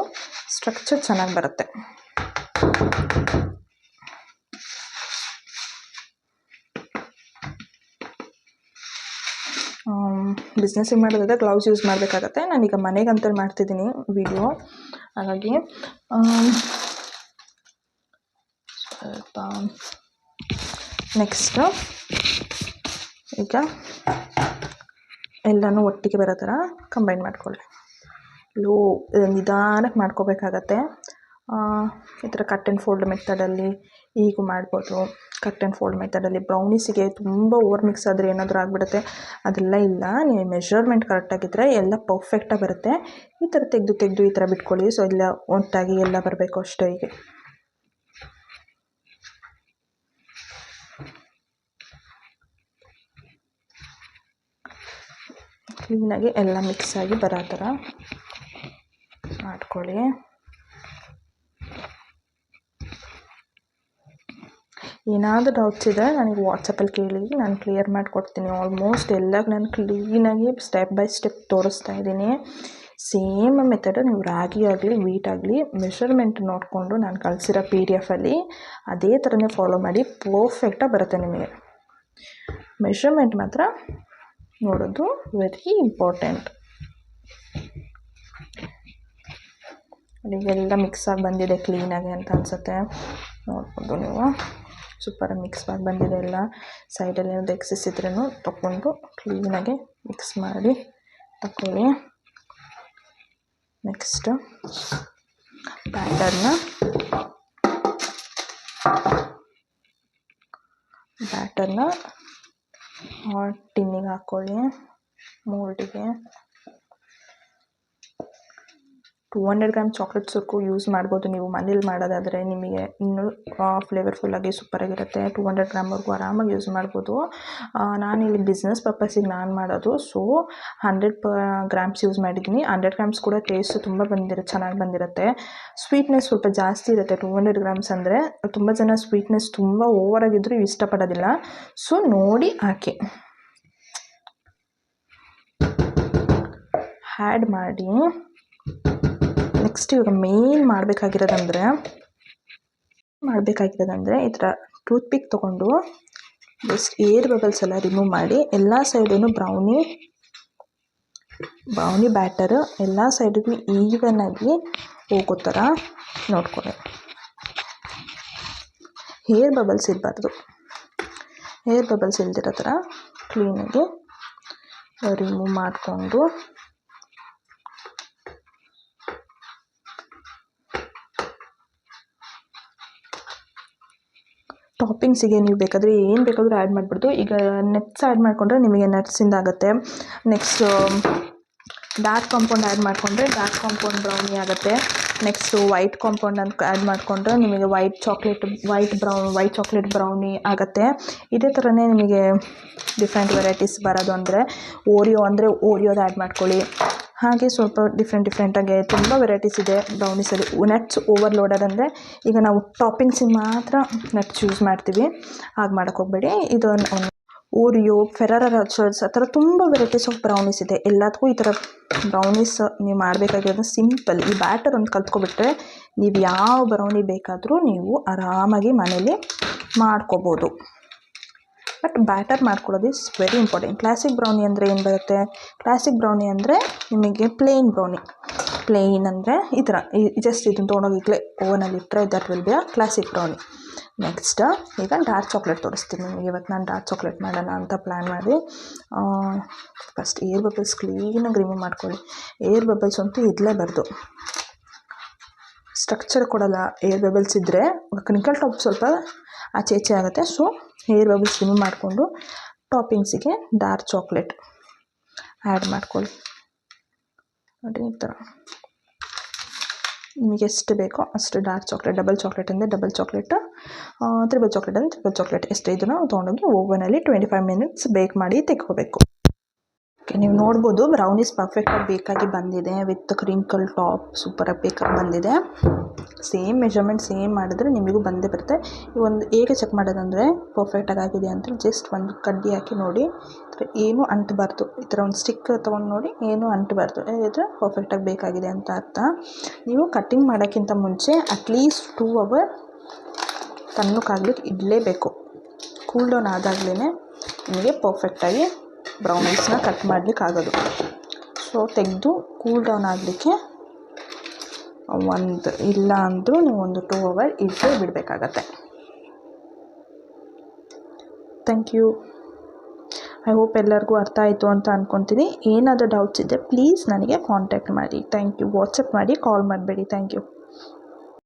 ಸ್ಟ್ರಕ್ಚರ್ ಚೆನ್ನಾಗಿ ಬರುತ್ತೆ. ಬಿಸ್ನೆಸ್ಸಿಗೆ ಮಾಡೋದಾದರೆ ಗ್ಲೌಸ್ ಯೂಸ್ ಮಾಡಬೇಕಾಗತ್ತೆ. ನಾನೀಗ ಮನೆಗಂತೇಳಿ ಮಾಡ್ತಿದ್ದೀನಿ ವಿಡಿಯೋ, ಹಾಗಾಗಿ ಸ್ವಲ್ಪ ನೆಕ್ಸ್ಟು ಈಗ ಎಲ್ಲನೂ ಒಟ್ಟಿಗೆ ಬರೋ ಥರ ಕಂಬೈನ್ ಮಾಡ್ಕೊಳ್ಳಿ. ನಿಧಾನಕ್ಕೆ ಮಾಡ್ಕೋಬೇಕಾಗತ್ತೆ. ಈ ಥರ ಕಟ್ ಆ್ಯಂಡ್ ಫೋಲ್ಡ್ ಮೆಥಡಲ್ಲಿ ಹೀಗೂ ಮಾಡ್ಬೋದು. ಕಟ್ ಆ್ಯಂಡ್ ಫೋಲ್ಡ್ ಮೆಥಡಲ್ಲಿ ಬ್ರೌನೀಸಿಗೆ ತುಂಬ ಓವರ್ ಮಿಕ್ಸ್ ಆದರೆ ಏನಾದರೂ ಆಗಿಬಿಡುತ್ತೆ. ಅದೆಲ್ಲ ಇಲ್ಲ. ನೀವು ಮೆಷರ್ಮೆಂಟ್ ಕರೆಕ್ಟಾಗಿದ್ದರೆ ಎಲ್ಲ ಪರ್ಫೆಕ್ಟಾಗಿ ಬರುತ್ತೆ. ಈ ಥರ ತೆಗೆದು ಈ ಥರ ಬಿಟ್ಕೊಳ್ಳಿ. ಸೊ ಎಲ್ಲ ಒಟ್ಟಾಗಿ ಎಲ್ಲ ಬರಬೇಕು ಅಷ್ಟೇ. ಹೀಗೆ ಕ್ಲೀನಾಗಿ ಎಲ್ಲ ಮಿಕ್ಸ್ ಆಗಿ ಬರೋ ಥರ ಮಾಡ್ಕೊಳ್ಳಿ. ಏನಾದರೂ ಡೌಟ್ಸ್ ಇದ್ದರೆ ನನಗೆ ವಾಟ್ಸಪ್ಪಲ್ಲಿ ಕೇಳಿ, ನಾನು ಕ್ಲಿಯರ್ ಮಾಡಿಕೊಡ್ತೀನಿ. ಆಲ್ಮೋಸ್ಟ್ ಎಲ್ಲ ನಾನು ಕ್ಲೀನಾಗಿ ಸ್ಟೆಪ್ ಬೈ ಸ್ಟೆಪ್ ತೋರಿಸ್ತಾ ಇದ್ದೀನಿ. ಸೇಮ್ ಮೆಥಡು ನೀವು ರಾಗಿ ಆಗಲಿ ವೀಟ್ ಆಗಲಿ ಮೆಷರ್ಮೆಂಟ್ ನೋಡಿಕೊಂಡು ನಾನು ಕಳಿಸಿರೋ PDF ಅದೇ ಥರನೇ ಫಾಲೋ ಮಾಡಿ. ಪರ್ಫೆಕ್ಟಾಗಿ ಬರುತ್ತೆ ನಿಮಗೆ. ಮೆಷರ್ಮೆಂಟ್ ಮಾತ್ರ ನೋಡೋದು ವೆರಿ ಇಂಪಾರ್ಟೆಂಟ್. ಎಲ್ಲ ಮಿಕ್ಸ್ ಆಗಿ ಬಂದಿದೆ ಕ್ಲೀನಾಗಿ ಅಂತ ಅನಿಸುತ್ತೆ. ನೋಡ್ಬೋದು ನೀವು, ಸೂಪರಾಗಿ ಮಿಕ್ಸ್ ಆಗಿ ಬಂದಿದೆ. ಎಲ್ಲ ಸೈಡಲ್ಲಿ ಏನಾದರೂ ಎಕ್ಸಸ್ ಇದ್ರೂ ತಗೊಂಡು ಕ್ಲೀನಾಗಿ ಮಿಕ್ಸ್ ಮಾಡಿ ತಗೊಳ್ಳಿ. ನೆಕ್ಸ್ಟು ಬ್ಯಾಟರ್ನ ಟಿನ್ನಿಗೆ ಹಾಕ್ಕೊಳ್ಳಿ, ಮೋಲ್ಡಿಗೆ. 200 ಗ್ರಾಮ್ ಚಾಕ್ಲೇಟ್ಸಕ್ಕೂ ಯೂಸ್ ಮಾಡ್ಬೋದು ನೀವು ಮನೇಲಿ ಮಾಡೋದಾದರೆ. ನಿಮಗೆ ಇನ್ನೂ ಫ್ಲೇವರ್ಫುಲ್ಲಾಗಿ ಸೂಪರಾಗಿರುತ್ತೆ. 200 ಗ್ರಾಮ್ವರೆಗೂ ಆರಾಮಾಗಿ ಯೂಸ್ ಮಾಡ್ಬೋದು. ನಾನಿಲ್ಲಿ ಬಿಸ್ನೆಸ್ ಪರ್ಪಸ್ಸಿಗೆ ನಾನು ಮಾಡೋದು. ಸೊ 100 ಗ್ರಾಮ್ಸ್ ಯೂಸ್ ಮಾಡಿದ್ದೀನಿ. 100 ಗ್ರಾಮ್ಸ್ ಕೂಡ ಟೇಸ್ಟ್ ತುಂಬ ಚೆನ್ನಾಗಿ ಬಂದಿರುತ್ತೆ. ಸ್ವೀಟ್ನೆಸ್ ಸ್ವಲ್ಪ ಜಾಸ್ತಿ ಇರುತ್ತೆ 200 ಗ್ರಾಮ್ಸ್ ಅಂದರೆ. ತುಂಬ ಜನ ಸ್ವೀಟ್ನೆಸ್ ತುಂಬ ಓವರಾಗಿದ್ದರೂ ಇಷ್ಟಪಡೋದಿಲ್ಲ. ಸೊ ನೋಡಿ ಹಾಕಿ ಆ್ಯಡ್ ಮಾಡಿ. ನೆಕ್ಸ್ಟ್ ಇವಾಗ ಮೇನ್ ಮಾಡಬೇಕಾಗಿರೋದಂದರೆ ಈ ಥರ ಟೂತ್ಪಿಕ್ ತೊಗೊಂಡು ಜಸ್ಟ್ ಏರ್ ಬಬಲ್ಸ್ ಎಲ್ಲ ರಿಮೂವ್ ಮಾಡಿ ಎಲ್ಲ ಸೈಡೂ ಬ್ರೌನಿ ಬ್ಯಾಟರ್ ಎಲ್ಲ ಸೈಡಿಗೂ ಈವನಾಗಿ ಹೋಗೋ ಥರ ನೋಡ್ಕೊಳ್ಳಿ. ಏರ್ ಬಬಲ್ಸ್ ಇರಬಾರ್ದು. ಏರ್ ಬಬಲ್ಸ್ ಇಲ್ದಿರೋ ಥರ ಕ್ಲೀನಾಗಿ ರಿಮೂವ್ ಮಾಡಿಕೊಂಡು ಟಾಪಿಂಗ್ಸಿಗೆ ನೀವು ಬೇಕಾದರೆ ಏನು ಬೇಕಾದರೂ ಆ್ಯಡ್ ಮಾಡಿಬಿಡ್ದು. ಈಗ ನಟ್ಸ್ ಆ್ಯಡ್ ಮಾಡಿಕೊಂಡ್ರೆ ನಿಮಗೆ ನಟ್ಸಿಂದ ಆಗುತ್ತೆ. ನೆಕ್ಸ್ಟ್ ಡಾರ್ಕ್ ಕಾಂಪೌಂಡ್ ಆ್ಯಡ್ ಮಾಡಿಕೊಂಡ್ರೆ ಡಾರ್ಕ್ ಕಾಂಪೌಂಡ್ ಬ್ರೌನಿ ಆಗುತ್ತೆ. ನೆಕ್ಸ್ಟು ವೈಟ್ ಕಾಂಪೌಂಡ್ ಅಂತ ಆ್ಯಡ್ ಮಾಡಿಕೊಂಡ್ರೆ ನಿಮಗೆ ವೈಟ್ ಚಾಕ್ಲೇಟ್ ಬ್ರೌನಿ ಆಗುತ್ತೆ. ಇದೇ ಥರನೇ ನಿಮಗೆ ಡಿಫ್ರೆಂಟ್ ವೆರೈಟೀಸ್ ಬರೋದು ಅಂದರೆ ಓರಿಯೋದು ಆ್ಯಡ್ ಮಾಡ್ಕೊಳ್ಳಿ. ಹಾಗೆ ಸ್ವಲ್ಪ ಡಿಫ್ರೆಂಟಾಗಿ ತುಂಬ ವೆರೈಟೀಸ್ ಇದೆ ಬ್ರೌನೀಸಲ್ಲಿ. ನಟ್ಸ್ ಓವರ್ಲೋಡೆಡ್ ಅಂದರೆ ಈಗ ನಾವು ಟಾಪಿಂಗ್ಸಿಗೆ ಮಾತ್ರ ನಟ್ಸ್ ಯೂಸ್ ಮಾಡ್ತೀವಿ, ಹಾಗೆ ಮಾಡೋಕ್ಕೆ ಹೋಗಬೇಡಿ. ಇದು ಓರಿಯೋ, ಫೆರಾರೋ ರೋಚರ್ಸ್ ಆ ಥರ ತುಂಬ ವೆರೈಟೀಸ್ ಆಫ್ ಬ್ರೌನೀಸ್ ಇದೆ. ಎಲ್ಲದಕ್ಕೂ ಈ ಥರ ಬ್ರೌನೀಸ್ ನೀವು ಮಾಡಬೇಕಾಗಿರೋದು ಸಿಂಪಲ್. ಈ ಬ್ಯಾಟರ್ ಒಂದು ಕಲ್ತ್ಕೊಬಿಟ್ರೆ ನೀವು ಯಾವ ಬ್ರೌನಿ ಬೇಕಾದರೂ ನೀವು ಆರಾಮಾಗಿ ಮನೇಲಿ ಮಾಡ್ಕೋಬೋದು. ಬಟ್ ಬ್ಯಾಟರ್ ಮಾಡ್ಕೊಳ್ಳೋದು is very important. Classic brownie ಅಂದರೆ ಏನು ಬರುತ್ತೆ? ಕ್ಲಾಸಿಕ್ ಬ್ರೌನಿ ಅಂದರೆ ನಿಮಗೆ ಪ್ಲೇನ್ ಅಂದರೆ ಈ ಥರ ಜಸ್ಟ್ ಇದನ್ನು ತೊಗೊಂಡೋಗಿ ಓವನಲ್ಲಿ ಇಟ್ಟರೆ that will be a classic brownie. Next ಈಗ ಡಾರ್ಕ್ ಚಾಕ್ಲೇಟ್ ತೋರಿಸ್ತೀನಿ ನಿಮಗೆ. ಇವತ್ತು ನಾನು ಡಾರ್ಕ್ ಚಾಕ್ಲೇಟ್ ಮಾಡೋಣ ಅಂತ ಪ್ಲ್ಯಾನ್ ಮಾಡಿ ಫಸ್ಟ್ ಏರ್ ಬಬಲ್ಸ್ ಕ್ಲೀನಾಗಿ ರಿಮೂವ್ ಮಾಡ್ಕೊಳ್ಳಿ. ಏರ್ ಬಬಲ್ಸ್ ಅಂತೂ ಇರಲೇಬಾರ್ದು, ಸ್ಟ್ರಕ್ಚರ್ ಕೊಡೋಲ್ಲ. ಏರ್ ಬಬಲ್ಸ್ ಇದ್ದರೆ ಕ್ರಿnkle ಟಾಪ್ ಸ್ವಲ್ಪ ಆಚೆ ಆಗುತ್ತೆ. ಸೊ ಏರ್ ಬಬಲ್ಸ್ ರಿಮೂವ್ ಮಾಡಿಕೊಂಡು ಟಾಪಿಂಗ್ಸಿಗೆ ಡಾರ್ಕ್ ಚಾಕ್ಲೇಟ್ ಆ್ಯಡ್ ಮಾಡ್ಕೊಳ್ಳಿ. ನೋಡಿ ಈ ಥರ ನಿಮಗೆ ಎಷ್ಟು ಬೇಕೋ ಅಷ್ಟು ಡಾರ್ಕ್ ಚಾಕ್ಲೇಟ್, ಡಬಲ್ ಚಾಕ್ಲೇಟ್ ಅಂದರೆ ಡಬಲ್ ಚಾಕ್ಲೇಟ್, ತ್ರಿಬಲ್ ಚಾಕ್ಲೇಟ್ ಅಂದರೆ ತ್ರಿಬಲ್ ಚಾಕ್ಲೇಟ್ ಎಷ್ಟು ಇದನ್ನು ತೊಗೊಂಡೋಗಿ ಓವನಲ್ಲಿ 25 ಮಿನಿಟ್ಸ್ ಬೇಕ್ ಮಾಡಿ ತೆಕ್ಕೋಬೇಕು. ಓಕೆ, ನೀವು ನೋಡ್ಬೋದು ಬ್ರೌನೀಸ್ ಪರ್ಫೆಕ್ಟಾಗಿ ಬೇಕಾಗಿ ಬಂದಿದೆ. ವಿತ್ ಕ್ರಿಂಕಲ್ ಟಾಪ್ ಸೂಪರಾಗಿ ಬೇಕಾಗಿ ಬಂದಿದೆ. ಸೇಮ್ ಮೆಜರ್ಮೆಂಟ್ ಸೇಮ್ ಮಾಡಿದ್ರೆ ನಿಮಗೂ ಬಂದೇ ಬರುತ್ತೆ. ಒಂದು ಹೇಗೆ ಚೆಕ್ ಮಾಡೋದಂದರೆ ಪರ್ಫೆಕ್ಟಾಗಿ ಆಗಿದೆ ಅಂತ ಜಸ್ಟ್ ಒಂದು ಕಡ್ಡಿ ಹಾಕಿ ನೋಡಿ, ಏನೂ ಅಂಟಬಾರ್ದು. ಈ ಥರ ಒಂದು ಸ್ಟಿಕ್ ತೊಗೊಂಡು ನೋಡಿ, ಏನೂ ಅಂಟಬಾರ್ದು. ಇದು ಪರ್ಫೆಕ್ಟಾಗಿ ಬೇಕಾಗಿದೆ ಅಂತ ಅರ್ಥ. ನೀವು ಕಟ್ಟಿಂಗ್ ಮಾಡೋಕ್ಕಿಂತ ಮುಂಚೆ ಅಟ್ಲೀಸ್ಟ್ 2 hour ತಣ್ಣಕ್ಕಾಗ್ಲಿಕ್ಕೆ ಇಡಲೇಬೇಕು. ಕೂಲ್ ಡೌನ್ ಆದಾಗಲೇ ನಿಮಗೆ ಪರ್ಫೆಕ್ಟಾಗಿ ಬ್ರೌನೀಸ್ನ ಕಟ್ ಮಾಡಲಿಕ್ಕೆ ಆಗೋದು. ಸೊ ತೆಗೆದು ಕೂಲ್ ಡೌನ್ ಆಗಲಿಕ್ಕೆ ಇಲ್ಲ ಅಂದರೂ ನೀವು ಒಂದು 2 hour ಇಟ್ಟೇ ಬಿಡಬೇಕಾಗತ್ತೆ. Thank you. ಐ ಹೋಪ್ ಎಲ್ಲರಿಗೂ ಅರ್ಥ ಆಯಿತು ಅಂತ ಅಂದ್ಕೊತೀನಿ. ಏನಾದರೂ ಡೌಟ್ಸ್ ಇದ್ದರೆ ಪ್ಲೀಸ್ ನನಗೆ ಕಾಂಟ್ಯಾಕ್ಟ್ ಮಾಡಿ. Thank you. ವಾಟ್ಸಪ್ ಮಾಡಿ, ಕಾಲ್ ಮಾಡಬೇಡಿ. Thank you.